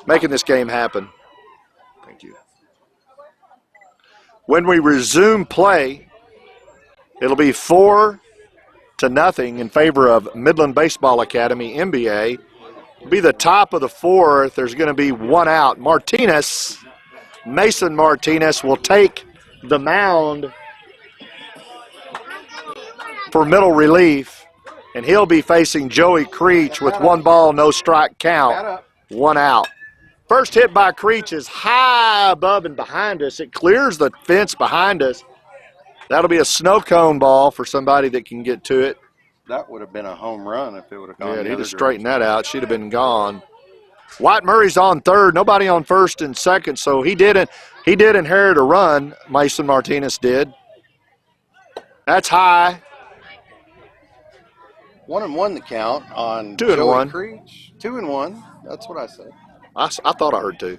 making this game happen. Thank you. When we resume play, it'll be 4-0 in favor of Midland Baseball Academy, MBA. It'll be the top of the fourth. There's going to be one out. Mason Martinez will take the mound for middle relief, and he'll be facing Joey Creech with 1 ball, no strike count, 1 out. First hit by Creech is high above and behind us. It clears the fence behind us. That'll be a snow cone ball for somebody that can get to it. That would have been a home run if it would have gone. Yeah, he'd have straightened that out. She'd have been gone. White Murray's on third. Nobody on first and second, so he did inherit a run. Mason Martinez did. That's high. 1-1 the count on 2-1. Creech. 2-1. That's what I said. I thought I heard 2.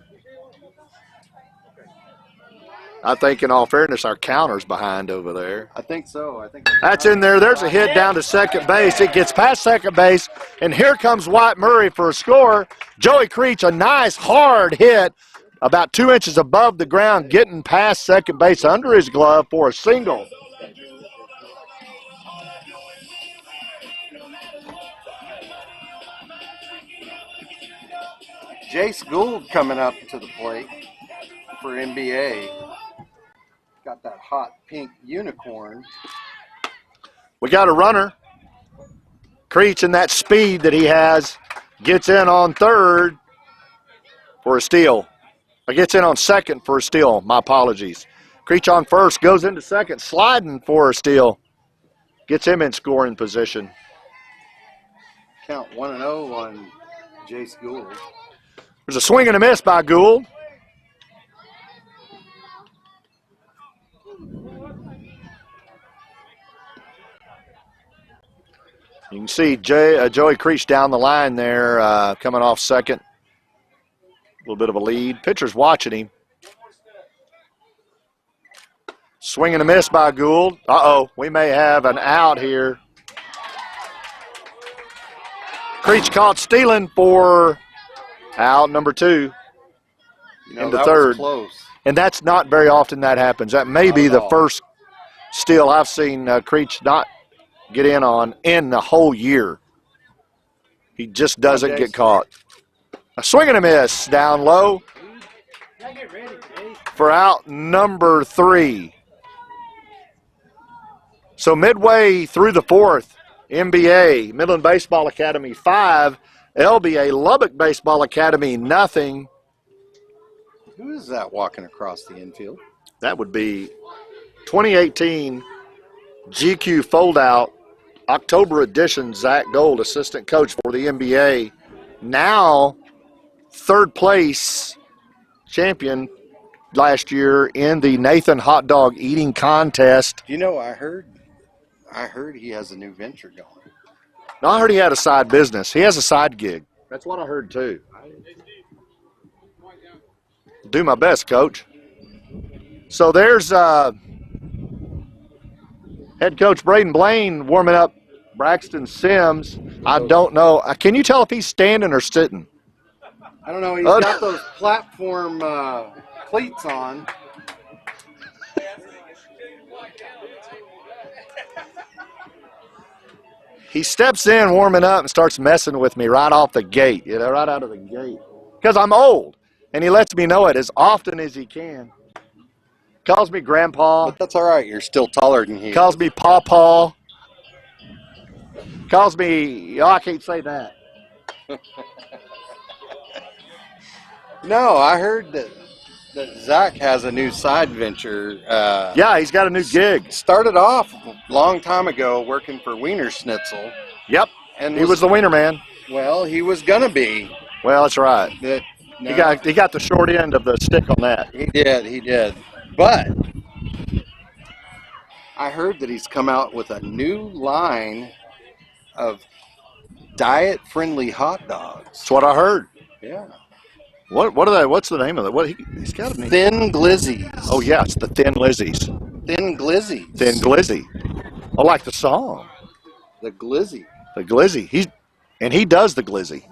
I think, in all fairness, our counter's behind over there. I think so. That's in there. There's a hit down to second base. It gets past second base, and here comes White Murray for a score. Joey Creech, a nice hard hit about 2 inches above the ground, getting past second base under his glove for a single. Jace Gould coming up to the plate for NBA. Got that hot pink unicorn. We got a runner. Creech, in that speed that he has, gets in on third for a steal. Or gets in on second for a steal. My apologies. Creech on first, goes into second, sliding for a steal. Gets him in scoring position. Count 1-0 on Jace Gould. There's a swing and a miss by Gould. You can see Joey Creech down the line there, coming off second. A little bit of a lead. Pitcher's watching him. Swing and a miss by Gould. Uh-oh, we may have an out here. Creech caught stealing for out number 2 into that third. Was close. And that's not very often that happens. That may be the first steal I've seen Creech not get in on in the whole year. He just doesn't get caught. A swing and a miss down low for out number 3. So midway through the fourth, MBA, Midland Baseball Academy 5, LBA Lubbock Baseball Academy nothing. Who is that walking across the infield? That would be 2018 GQ fold-out October edition Zach Gold, assistant coach for the NBA. Now third place champion last year in the Nathan Hot Dog Eating Contest. You know, I heard he has a new venture going. No, I heard he had a side business. He has a side gig. That's what I heard too. Do my best, Coach. So there's head coach Braden Blaine warming up Braxton Sims. I don't know. Can you tell if he's standing or sitting? I don't know. He's got those platform cleats on. He steps in warming up and starts messing with me right off the gate, right out of the gate. Because I'm old, and he lets me know it as often as he can. Calls me Grandpa. But that's all right. You're still taller than he is. Calls me Pawpaw. Calls me, I can't say that. No, I heard that Zach has a new side venture. Yeah, he's got a new gig. Started off a long time ago working for Wiener Schnitzel. Yep, and he was the wiener man. Well, he was going to be. Well, that's right. No, he got the short end of the stick on that. He did. But I heard that he's come out with a new line of diet-friendly hot dogs. That's what I heard. Yeah. What are they? What's the name of it? He's got a name. Thin Glizzies. Oh yeah, it's the Thin Lizzies. Thin Glizzies. Thin Glizzy. I like the song. The Glizzy. The Glizzy. He does the Glizzy.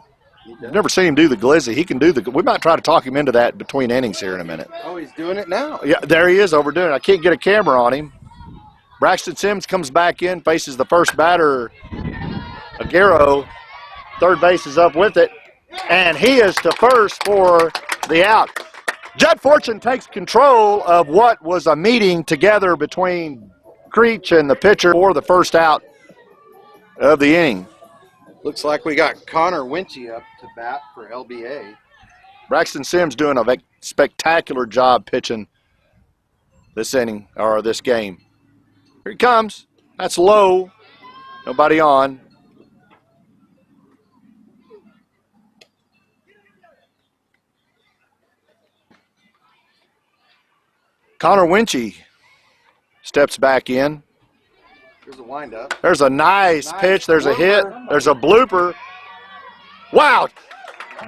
I've never seen him do the Glizzy. He can do the. We might try to talk him into that between innings here in a minute. Oh, he's doing it now. Yeah, there he is overdoing it. I can't get a camera on him. Braxton Sims comes back in, faces the first batter, Aguero. Third base is up with it, and he is to first for the out. Judd Fortune takes control of what was a meeting together between Creech and the pitcher for the first out of the inning. Looks like we got Connor Winchy up to bat for LBA. Braxton Sims doing a spectacular job pitching this inning, or this game. Here he comes. That's low. Nobody on. Connor Winchy steps back in. There's a windup. There's a nice pitch. There's a hit. There's a blooper. Wow.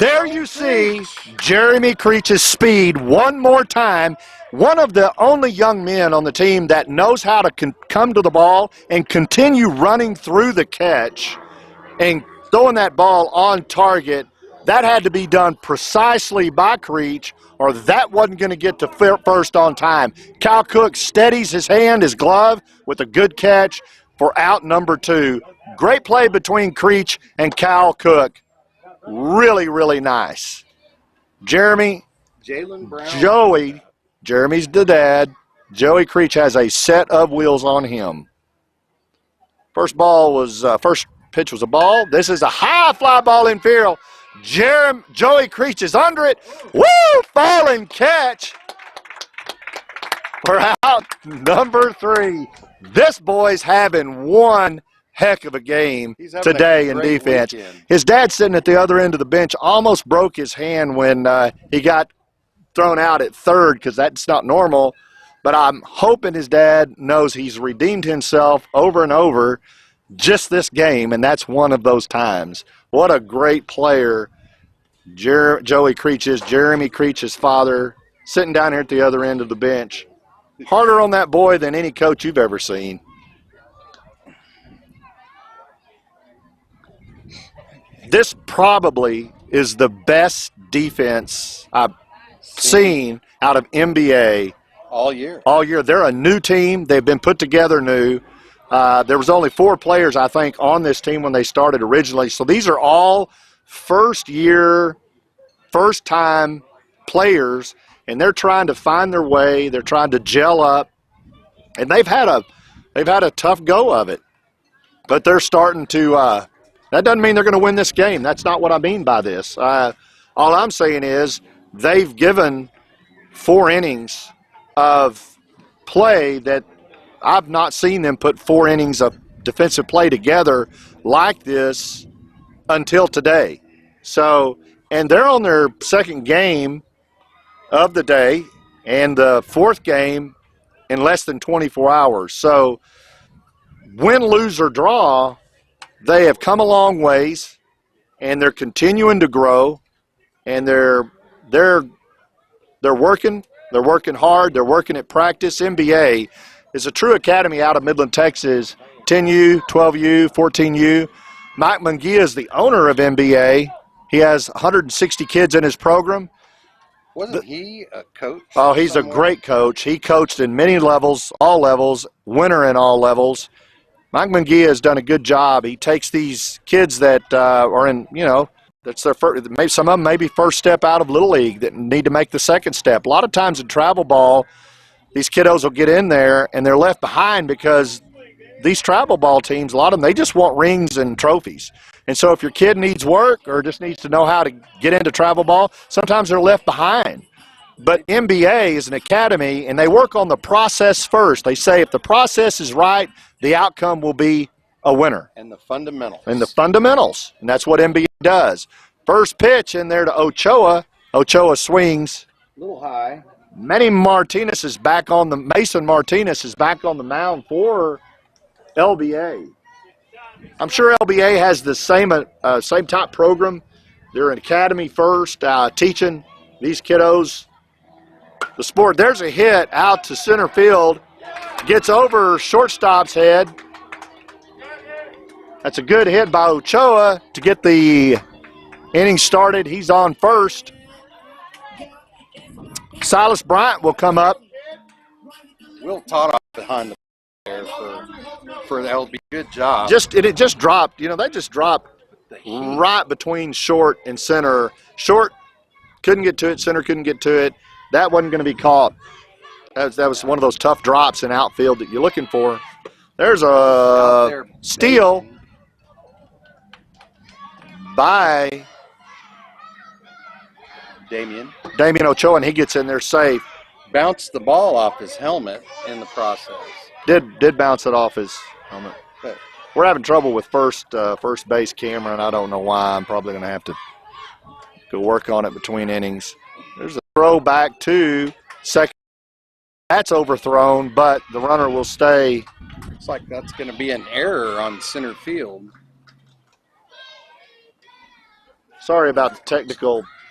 There you see Jeremy Creech's speed one more time. One of the only young men on the team that knows how to come to the ball and continue running through the catch and throwing that ball on target. That had to be done precisely by Creech, or that wasn't going to get to first on time. Kyle Cook steadies his hand, his glove, with a good catch for out number 2. Great play between Creech and Kyle Cook. Really, really nice. Jeremy, Jalen Brown. Joey, Jeremy's the dad. Joey Creech has a set of wheels on him. First pitch was a ball. This is a high fly ball in field. Joey Creech is under it. Woo! Falling catch. We're out number 3. This boy's having one heck of a game today in defense. Weekend. His dad's sitting at the other end of the bench, almost broke his hand when he got thrown out at third, because that's not normal. But I'm hoping his dad knows he's redeemed himself over and over just this game, and that's one of those times. What a great player Joey Creech is. Jeremy Creech's father, sitting down here at the other end of the bench. Harder on that boy than any coach you've ever seen. This probably is the best defense I've seen out of NBA all year. All year. They're a new team. They've been put together new. There was only 4 players, I think, on this team when they started originally. So these are all first-year, first-time players, and they're trying to find their way. They're trying to gel up, and they've had a tough go of it. But they're starting to. That doesn't mean they're going to win this game. That's not what I mean by this. All I'm saying is they've given 4 innings of play that I've not seen them put 4 innings of defensive play together like this until today. So, and they're on their second game of the day and the 4th game in less than 24 hours. So, win, lose, or draw, they have come a long ways, and they're continuing to grow, and they're working. They're working hard. They're working at practice. NBA is a true academy out of Midland, Texas. 10U, 12U, 14U. Mike Munguia is the owner of NBA. He has 160 kids in his program. Wasn't he a coach? Oh, he's somewhere? A great coach. He coached in many levels, all levels, winner in all levels. Mike Munguia has done a good job. He takes these kids that are in, that's their first, maybe some of them maybe first step out of Little League that need to make the second step. A lot of times in travel ball, these kiddos will get in there and they're left behind because these travel ball teams, a lot of them, they just want rings and trophies. And so if your kid needs work or just needs to know how to get into travel ball, sometimes they're left behind. But NBA is an academy, and they work on the process first. They say if the process is right, the outcome will be a winner. And the fundamentals. And that's what NBA does. First pitch in there to Ochoa. Ochoa swings. A little high. Mason Martinez is back on the mound for LBA. I'm sure LBA has the same top program. They're an academy first, teaching these kiddos the sport. There's a hit out to center field. Gets over shortstop's head. That's a good hit by Ochoa to get the inning started. He's on first. Silas Bryant will come up. Will Todd off behind the there for the LB. Good job. It just dropped. You know, they just dropped right between short and center. Short couldn't get to it. Center couldn't get to it. That wasn't going to be caught. That was one of those tough drops in outfield that you're looking for. There's a steal by Damien Ochoa, and he gets in there safe. bounced the ball off his helmet in the process. Did bounce it off his helmet. But We're having trouble with first base camera, and I don't know why. I'm probably going to have to go work on it between innings. There's a throw back to second. That's overthrown, but the runner will stay. looks like that's going to be an error on center field. Sorry about the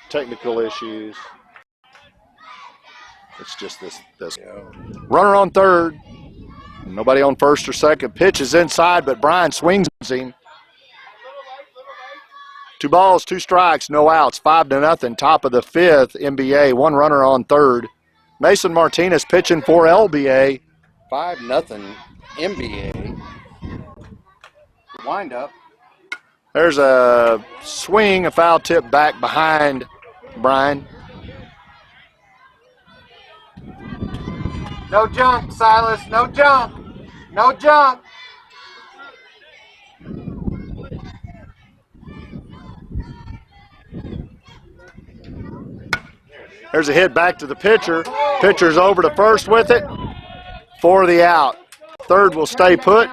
technical issues. It's just this. Runner on third. Nobody on first or second. Pitch is inside, but Brian swings him. 2 balls, 2 strikes, no outs. 5-0. Top of the 5th. NBA. 1 runner on third. Mason Martinez pitching for LBA. 5-0 NBA. Wind up. There's a swing, a foul tip back behind Brian. No jump, Silas. No jump. No jump. There's a hit back to the pitcher. Pitcher's over to first with it for the out. Third will stay put.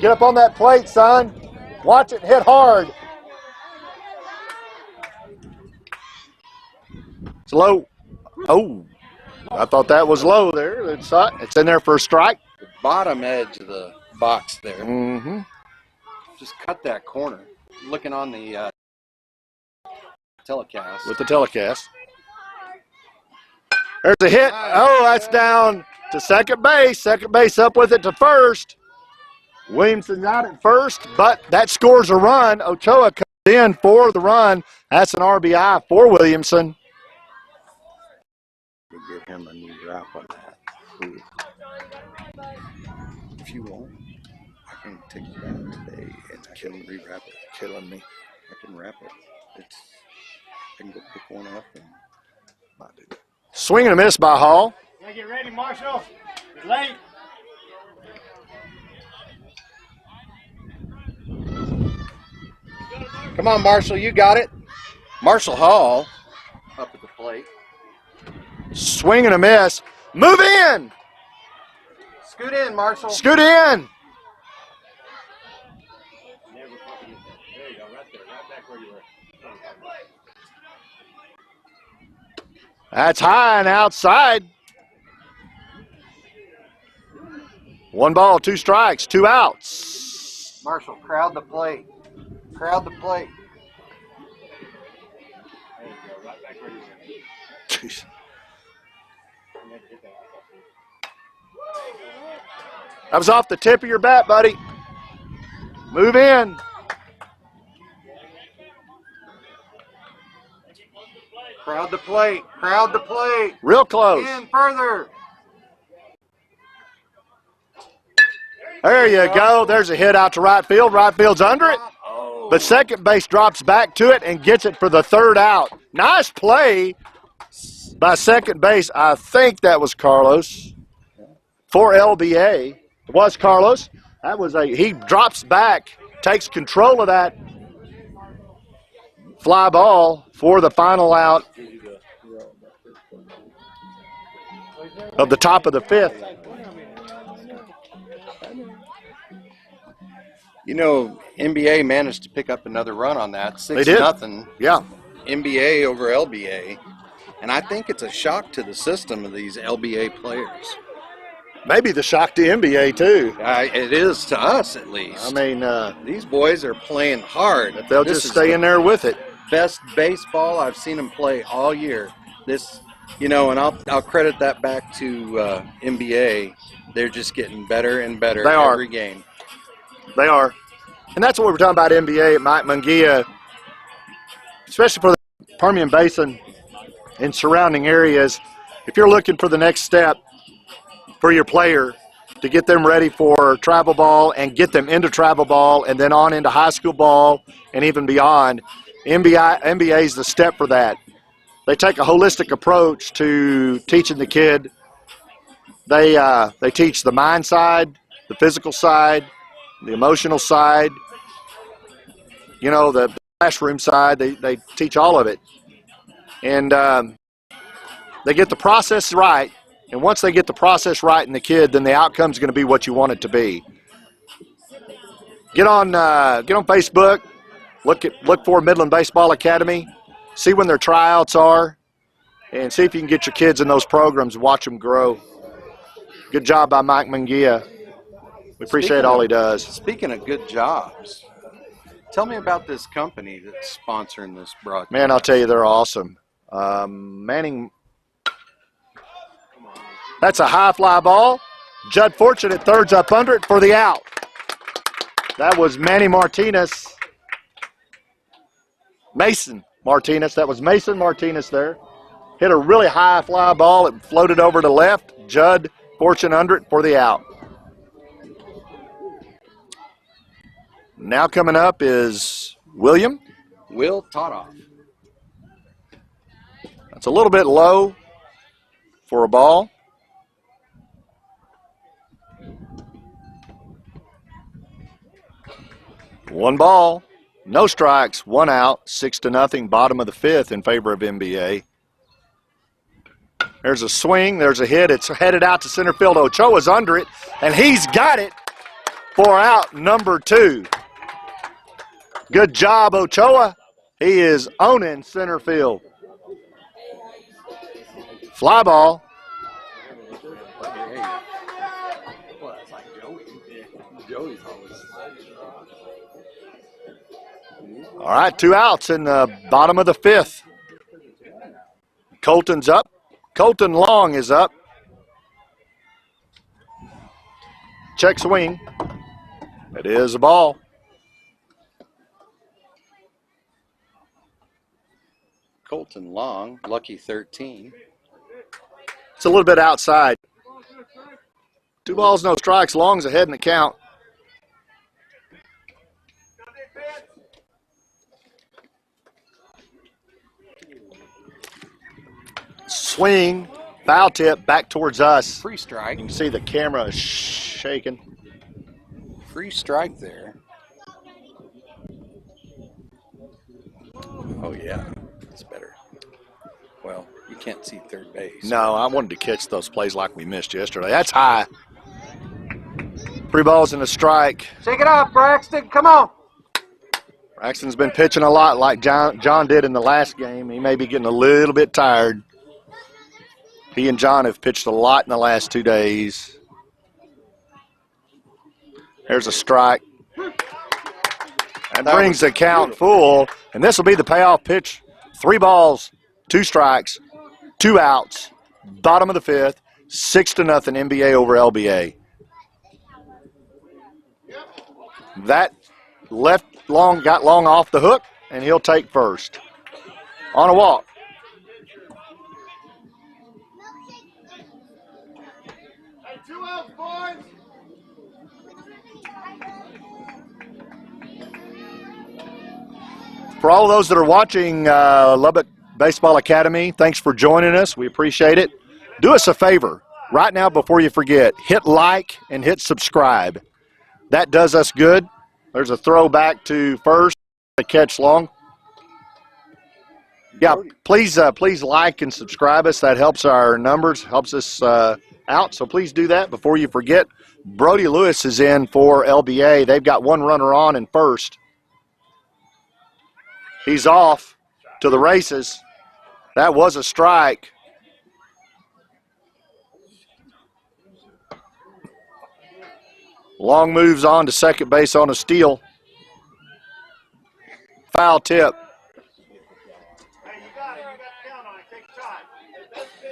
Get up on that plate, son. Watch it hit hard. It's low. Oh, I thought that was low there. It's in there for a strike. The bottom edge of the box there. Mm-hmm. Just cut that corner. Looking on the telecast. With the telecast. There's a hit. Oh, that's down to second base. Second base up with it to first. Williamson's out at first, but that scores a run. Ochoa comes in for the run. That's an RBI for Williamson. We'll give him a new wrap on that. If you want, I can take it out today and I can rewrap it. Killing me. I can wrap it. I can go pick one up and Might do that. Swing and a miss by Hall. Get ready, Marshall. You're late. Come on, Marshall, you got it. Marshall Hall up at the plate. Swing and a miss. Move in. Scoot in, Marshall. Scoot in. There you go, right there, right back where you were. That's high and outside. 1 ball, 2 strikes, 2 outs. Marshall, crowd the plate. Crowd the plate. There you go, right back where you were. Jeez. That was off the tip of your bat, buddy. Move in. Crowd the plate. Crowd the plate. Real close. In further. There you go. There's a hit out to right field. Right field's under it. But second base drops back to it and gets it for the 3rd out. Nice play by second base. I think that was Carlos for LBA. It was Carlos. He drops back, takes control of that fly ball for the final out of the top of the 5th. You know, NBA managed to pick up another run on that. They did. 6-0. Yeah. NBA over LBA. And I think it's a shock to the system of these LBA players. Maybe the shock to NBA too. It is to us, at least. I mean, these boys are playing hard. if they'll just stay in there with it. Best baseball I've seen them play all year. This, and I'll credit that back to NBA. They're just getting better and better every game. They are. And that's what we're talking about NBA at Mike Munguia, especially for the Permian Basin and surrounding areas. If you're looking for the next step for your player to get them ready for travel ball and get them into travel ball and then on into high school ball and even beyond, NBA is the step for that. They take a holistic approach to teaching the kid. They teach the mind side, the physical side, the emotional side, the classroom side. They teach all of it. And they get the process right. And once they get the process right in the kid, then the outcome is going to be what you want it to be. Get on Facebook. Look for Midland Baseball Academy. See when their tryouts are, and see if you can get your kids in those programs and watch them grow. Good job by Mike Munguia. We appreciate all he does. Speaking of good jobs, tell me about this company that's sponsoring this broadcast. Man, I'll tell you, they're awesome. Manning. That's a high fly ball. Judd Fortune at thirds up under it for the out. That was Manny Martinez. Mason Martinez. That was Mason Martinez there. Hit a really high fly ball. It floated over to left. Judd Fortune under it for the out. Now coming up is Will Todd. That's a little bit low for a ball. One ball, no strikes, one out, 6-0, bottom of the fifth in favor of NBA. There's a swing, there's a hit, it's headed out to center field. Ochoa's under it, and he's got it for out number 2. Good job, Ochoa. He is owning center field. Fly ball. All right, 2 outs in the bottom of the fifth. Colton's up. Colton Long is up. Check swing. It is a ball. Colton Long, lucky 13. It's a little bit outside. 2 balls, no strikes. Long's ahead in the count. Swing, foul tip, back towards us. Free strike. You can see the camera is shaking. Free strike there. Oh, yeah. That's better. Well, you can't see third base. No, I wanted to catch those plays like we missed yesterday. That's high. 3 balls and a strike. Shake it up, Braxton. Come on. Braxton's been pitching a lot like John did in the last game. He may be getting a little bit tired. He and John have pitched a lot in the last 2 days. There's a strike. That brings the count full, and this will be the payoff pitch. 3 balls, 2 strikes, 2 outs, bottom of the fifth, 6-0 NBA over LBA. That left Long got Long off the hook, and he'll take first. On a walk. For all of those that are watching Lubbock Baseball Academy, thanks for joining us. We appreciate it. Do us a favor right now before you forget. Hit like and hit subscribe. That does us good. There's a throw back to first. A catch Long. Yeah, please like and subscribe us. That helps our numbers, helps us out. So please do that before you forget. Brody Lewis is in for LBA. They've got 1 runner on in first. He's off to the races. That was a strike. Long moves on to second base on a steal. Foul tip.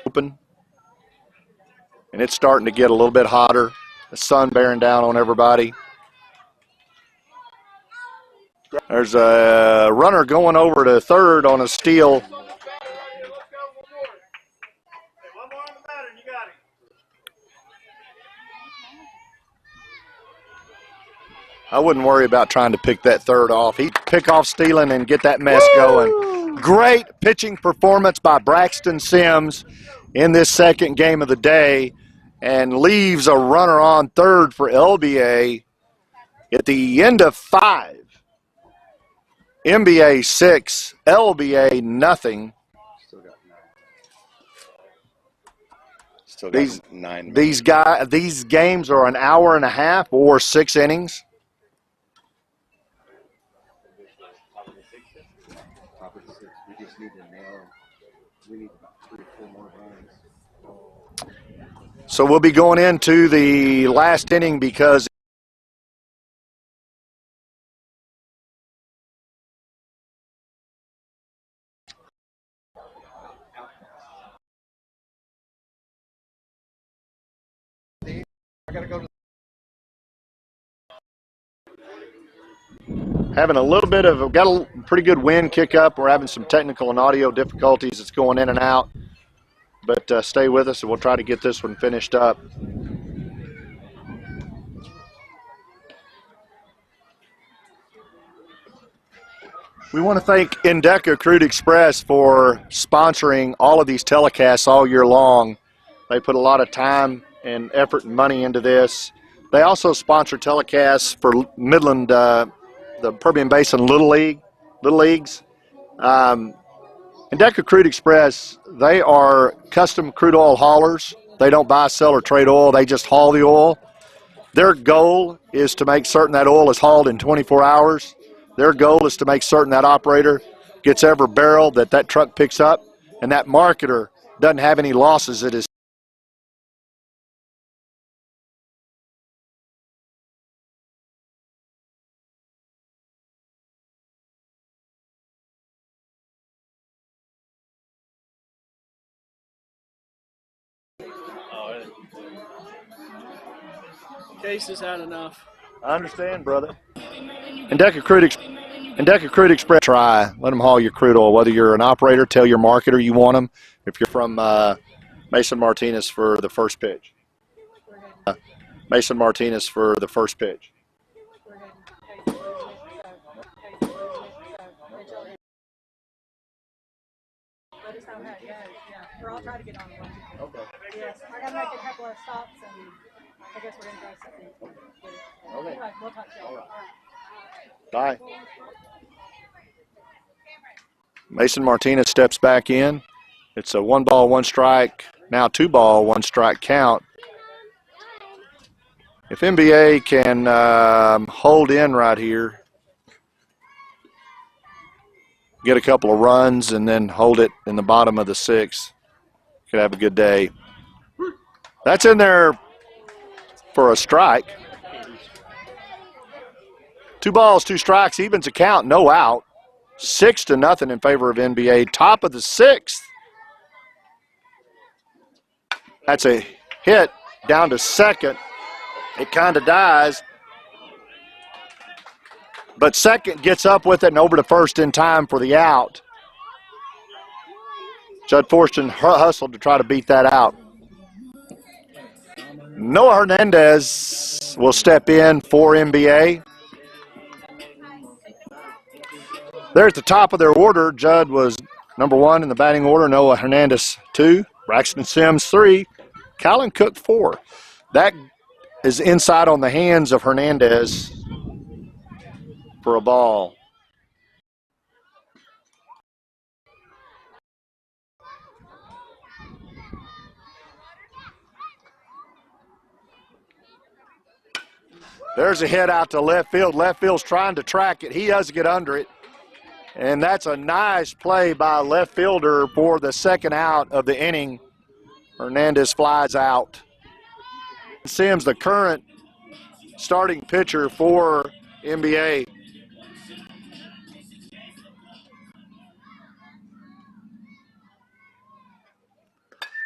Open. And it's starting to get a little bit hotter. The sun bearing down on everybody. There's a runner going over to third on a steal. I wouldn't worry about trying to pick that third off. He'd pick off stealing and get that mess going. Great pitching performance by Braxton Sims in this second game of the day, and leaves a runner on third for LBA at the end of 5. NBA 6, LBA nothing. Still got 9. These games are an hour and a half or 6 innings. We just need to nail. We need about 3 or 4 more runs. So we'll be going into the last inning because I gotta go to. having a little bit of, got a pretty good wind kick up. We're having some technical and audio difficulties. It's going in and out. But stay with us and we'll try to get this one finished up. We want to thank Endeca Crude Express for sponsoring all of these telecasts all year long. They put a lot of time and effort and money into this. They also sponsor telecasts for Midland, the Permian Basin Little Leagues. Endeca Crude Express, they are custom crude oil haulers. They don't buy, sell, or trade oil. They just haul the oil. Their goal is to make certain that oil is hauled in 24 hours. Their goal is to make certain that operator gets every barrel that truck picks up, and that marketer doesn't have any losses at his. Case has had enough. I understand, brother. Endeca Crude Express. Try. Let them haul your crude oil. Whether you're an operator, tell your marketer you want them. If you're from Mason Martinez for the first pitch. Mason Martinez for the first pitch. Let us know how it goes. Yeah, or I'll try to get on one. Okay. Yes, I gotta make a couple of stops, and I guess we're gonna try something. Okay. Anyway, we'll talk to you. All right. Bye. Mason Martinez steps back in. It's a 1 ball, 1 strike. Now 2 ball, 1 strike count. If NBA can hold in right here, get a couple of runs, and then hold it in the bottom of the 6th, could have a good day. That's in there for a strike. 2 balls, 2 strikes, evens a count, no out. 6-0 in favor of NBA. Top of the 6th. That's a hit down to second. It kind of dies. But second gets up with it and over to first in time for the out. Judd Forston hustled to try to beat that out. Noah Hernandez will step in for NBA. They're at the top of their order. Judd was number 1 in the batting order. Noah Hernandez 2. Braxton Sims 3. Colin Cook 4. That is inside on the hands of Hernandez for a ball. There's a hit out to left field. Left field's trying to track it. He does get under it. And that's a nice play by a left fielder for the second out of the inning. Hernandez flies out. Sims, the current starting pitcher for NBA.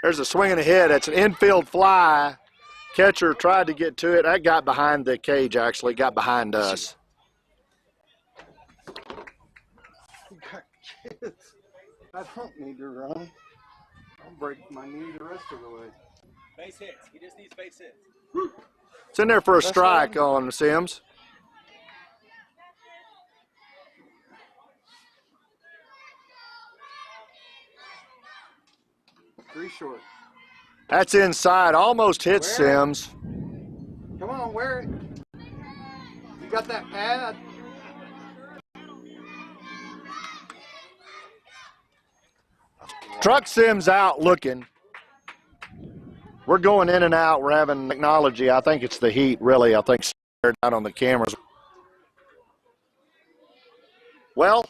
There's a swing and a hit. It's an infield fly. Catcher tried to get to it. That got behind the cage, actually. Got behind us. You got kids. I don't need to run. I'll break my knee the rest of the way. Base hits. He just needs base hits. It's in there for a strike on Sims. Three short. That's inside. Almost hits Sims. Come on, wear it. You got that pad? Truck Sims out looking. We're going in and out. We're having technology. I think it's the heat, really. I think it's out on the cameras. Well,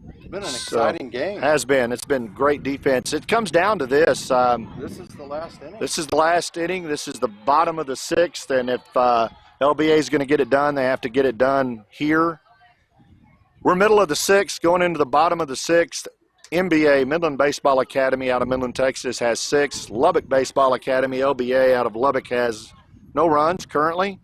it's been an exciting game. Has been. It's been great defense. It comes down to this. This is the last inning. This is the last inning. This is the bottom of the sixth. And if LBA is going to get it done, they have to get it done here. We're middle of the sixth, going into the bottom of the sixth. MBA, Midland Baseball Academy out of Midland, Texas, has 6. Lubbock Baseball Academy, LBA out of Lubbock, has no runs currently.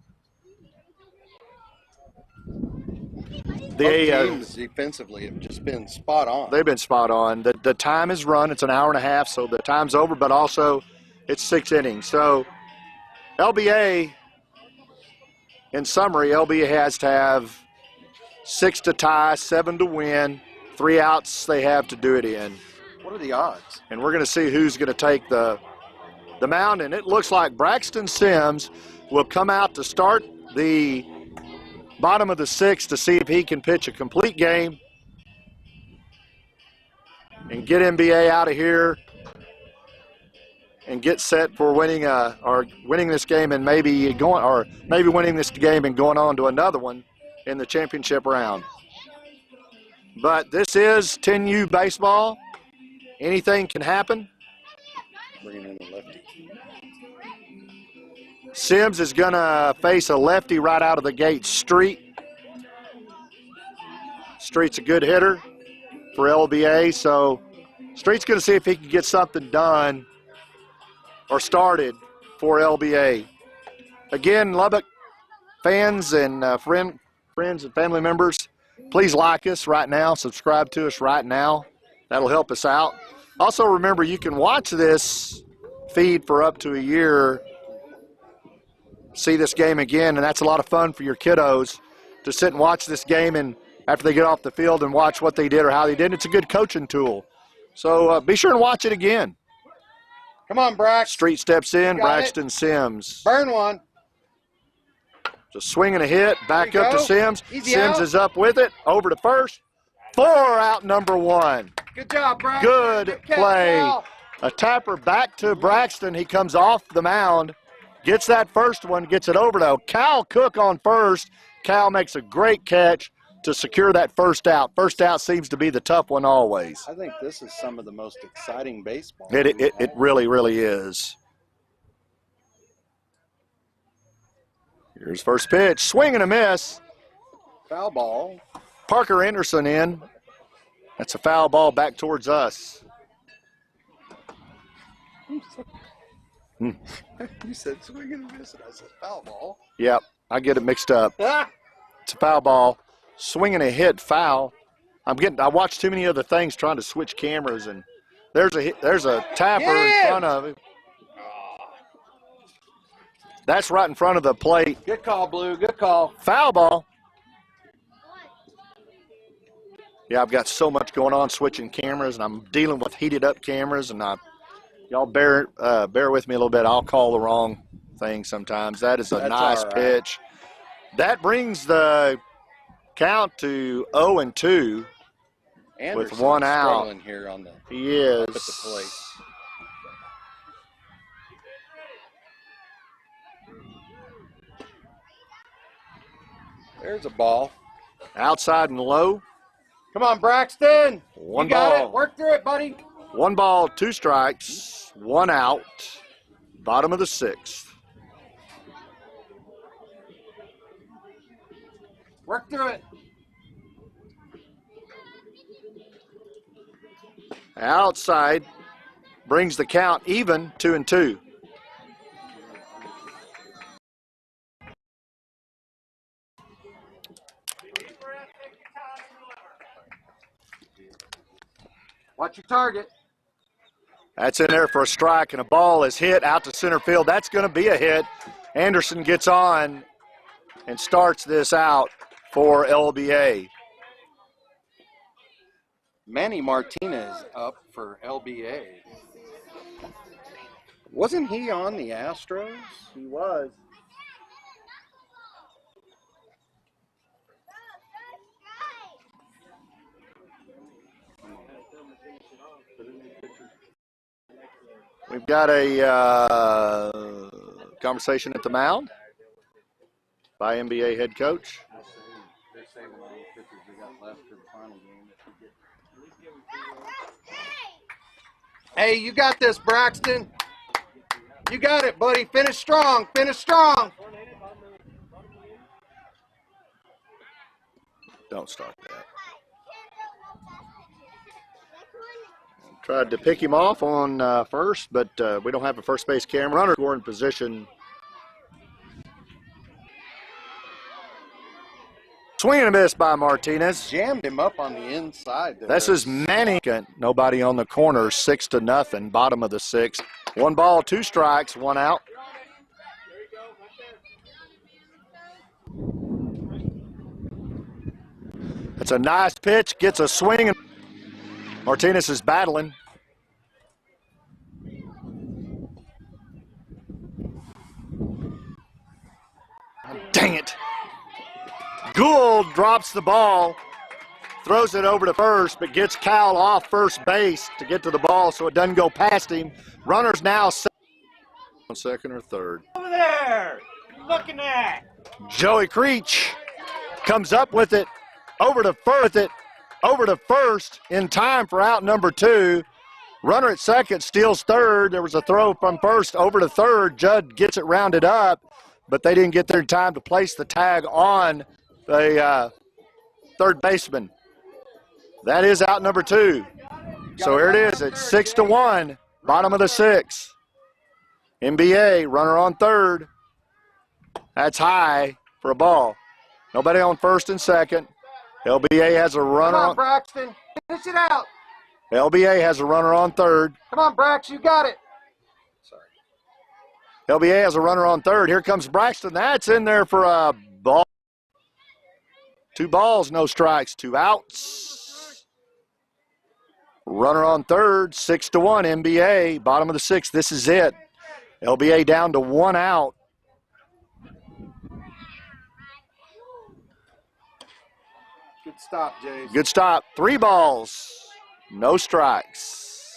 Both teams defensively have just been spot on. They've been spot on. The time is run. It's an hour and a half, so the time's over, but also it's 6 innings. So LBA, in summary, LBA has to have 6 to tie, 7 to win. 3 outs they have to do it in. What are the odds? And we're going to see who's going to take the mound. And it looks like Braxton Sims will come out to start the bottom of the sixth to see if he can pitch a complete game and get NBA out of here and get set for winning this game and maybe winning this game and going on to another one in the championship round. But this is 10U baseball. Anything can happen. Bringing in a lefty. Sims is going to face a lefty right out of the gate, Street. Street's a good hitter for LBA, so Street's going to see if he can get something done or started for LBA. Again, Lubbock fans and friends and family members, please like us right now. Subscribe to us right now. That'll help us out. Also, remember, you can watch this feed for up to a year, see this game again, and that's a lot of fun for your kiddos to sit and watch this game and after they get off the field and watch what they did or how they did. It's a good coaching tool. So be sure and watch it again. Come on, Brax. Street steps in, Braxton Sims. Burn one. Just swing and a hit, back up to Sims. Easy Sims out. is up with it, over to first. 4 out, number 1. Good job, Brax. Good play. Cal. A tapper back to Braxton. He comes off the mound, gets that first one, gets it over to Cal Cook on first. Cal makes a great catch to secure that first out. First out seems to be the tough one always. I think this is some of the most exciting baseball. It really, really is. Here's first pitch. Swing and a miss. Foul ball. Parker Anderson in. That's a foul ball back towards us. You said swing and a miss, and I said foul ball. Yep, I get it mixed up. It's a foul ball. Swing and a hit, foul. I watched too many other things trying to switch cameras, and there's a tapper in front of him. That's right in front of the plate. Good call, Blue. Good call. Foul ball. Yeah, I've got so much going on switching cameras, and I'm dealing with heated up cameras, and y'all bear with me a little bit. I'll call the wrong thing sometimes. That is a nice pitch. That brings the count to 0-2 with 1 out. Here on the, he is. Up at the plate. There's a ball. Outside and low. Come on, Braxton. One You got ball. it. Work through it, buddy. 1 ball, 2 strikes, 1 out. Bottom of the 6th. Work through it. Outside brings the count even, 2-2. Watch your target. That's in there for a strike, and a ball is hit out to center field. That's going to be a hit. Anderson gets on and starts this out for LBA. Manny Martinez up for LBA. Wasn't he on the Astros? He was. We've got a conversation at the mound by NBA head coach. They're saving all the pitchers they got left for the final game. Hey, you got this, Braxton. You got it, buddy. Finish strong. Finish strong. Don't start that. Tried to pick him off on first, but we don't have a first base camera. Runner scoring position. Swing and a miss by Martinez. Jammed him up on the inside there. This is Manning. Nobody on the corner, 6-0, bottom of the 6th. 1 ball, 2 strikes, 1 out. It's a nice pitch, gets a swing, and Martinez is battling. Dang it. Gould drops the ball, throws it over to first, but gets Cal off first base to get to the ball so it doesn't go past him. Runners now on second or third. Over there! What are you looking at? Joey Creech comes up with it over to first in time for out number 2. Runner at second steals third. There was a throw from first over to third. Judd gets it rounded up, but they didn't get there in time to place the tag on the third baseman. That is out number 2. So here it is. It's 6-1, bottom of the 6th. NBA, runner on third. That's high for a ball. Nobody on first and second. LBA has a runner. Come on, Braxton. Finish it out. LBA has a runner on third. Come on, Brax. You got it. Sorry. LBA has a runner on third. Here comes Braxton. That's in there for a ball. 2 balls, no strikes, 2 outs. Runner on third, 6-1, NBA, bottom of the 6th. This is it. LBA down to 1 out. Good stop, Jays. Good stop. 3 balls, no strikes.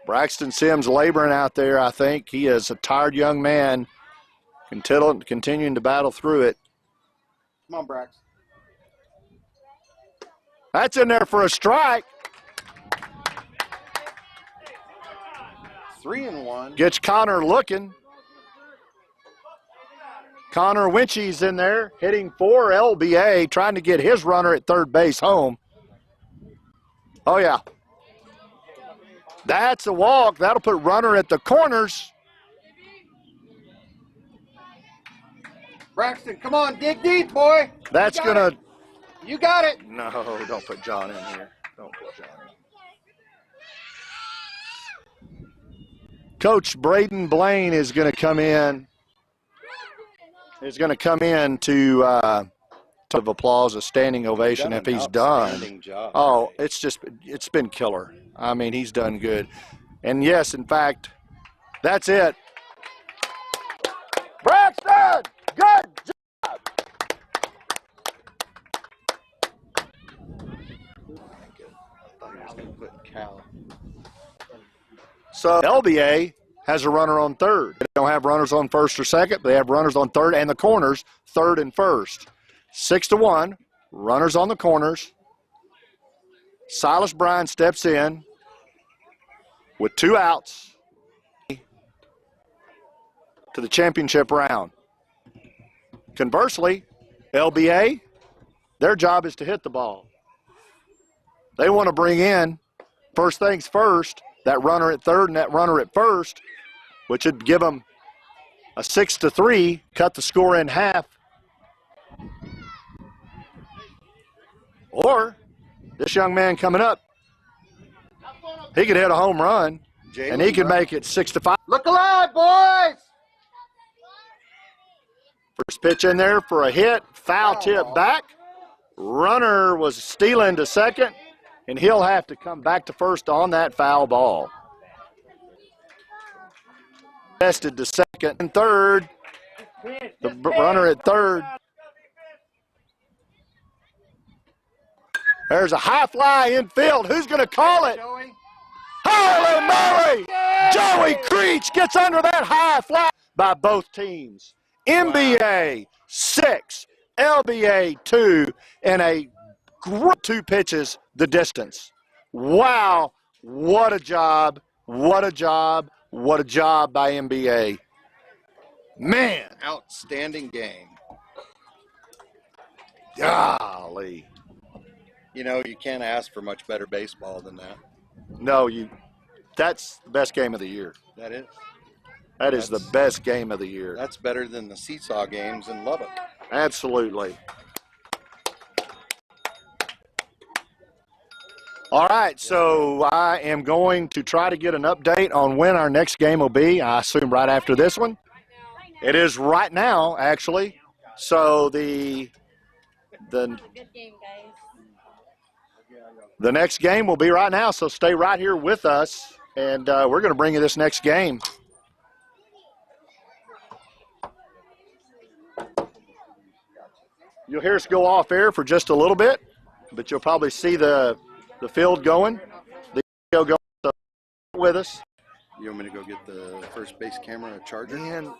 Braxton Sims laboring out there, I think. He is a tired young man, continuing to battle through it. Come on, Brax. That's in there for a strike. 3-1. Gets Connor looking. Connor Winchy's in there, hitting for LBA, trying to get his runner at third base home. Oh, yeah. That's a walk. That'll put runner at the corners. Braxton, come on, dig deep, boy. That's going to. You got it. No, don't put John in here. Don't put John in. Coach Braden Blaine is going to come in. Is going to come in to of applause, a standing ovation if he's done. Job, oh, it's been killer. I mean, he's done good. And yes, in fact, that's it. Braxton, good job. So LBA has a runner on third. They don't have runners on first or second, but they have runners on third and the corners, third and first. 6-1, Runners on the corners. Silas Bryan steps in with 2 outs to the championship round. Conversely, LBA, their job is to hit the ball. They want to bring in, first things first, that runner at third and that runner at first, which would give them a 6-3, cut the score in half. Or this young man coming up, he could hit a home run, and he could make it 6-5. Look alive, boys! First pitch in there for a hit, foul tip back. Runner was stealing to second, and he'll have to come back to first on that foul ball. Tested to second and third. The runner at third. There's a high fly infield. Who's going to call it? Holy moly! Joey Creech gets under that high fly by both teams. NBA 6, LBA 2, and a great 2 pitches the distance. Wow, what a job, what a job, what a job by NBA. Man, Outstanding game. golly. You know, you can't ask for much better baseball than that. No, that's the best game of the year. That is. That is the best game of the year. That's better than the seesaw games in Lubbock. Absolutely. All right, so I am going to try to get an update on when our next game will be. I assume right after this one. It is right now, actually. So the next game will be right now, so stay right here with us, and we're going to bring you this next game. You'll hear us go off air for just a little bit, but you'll probably see the field going, the video going with us. You want me to go get the first base camera charger? And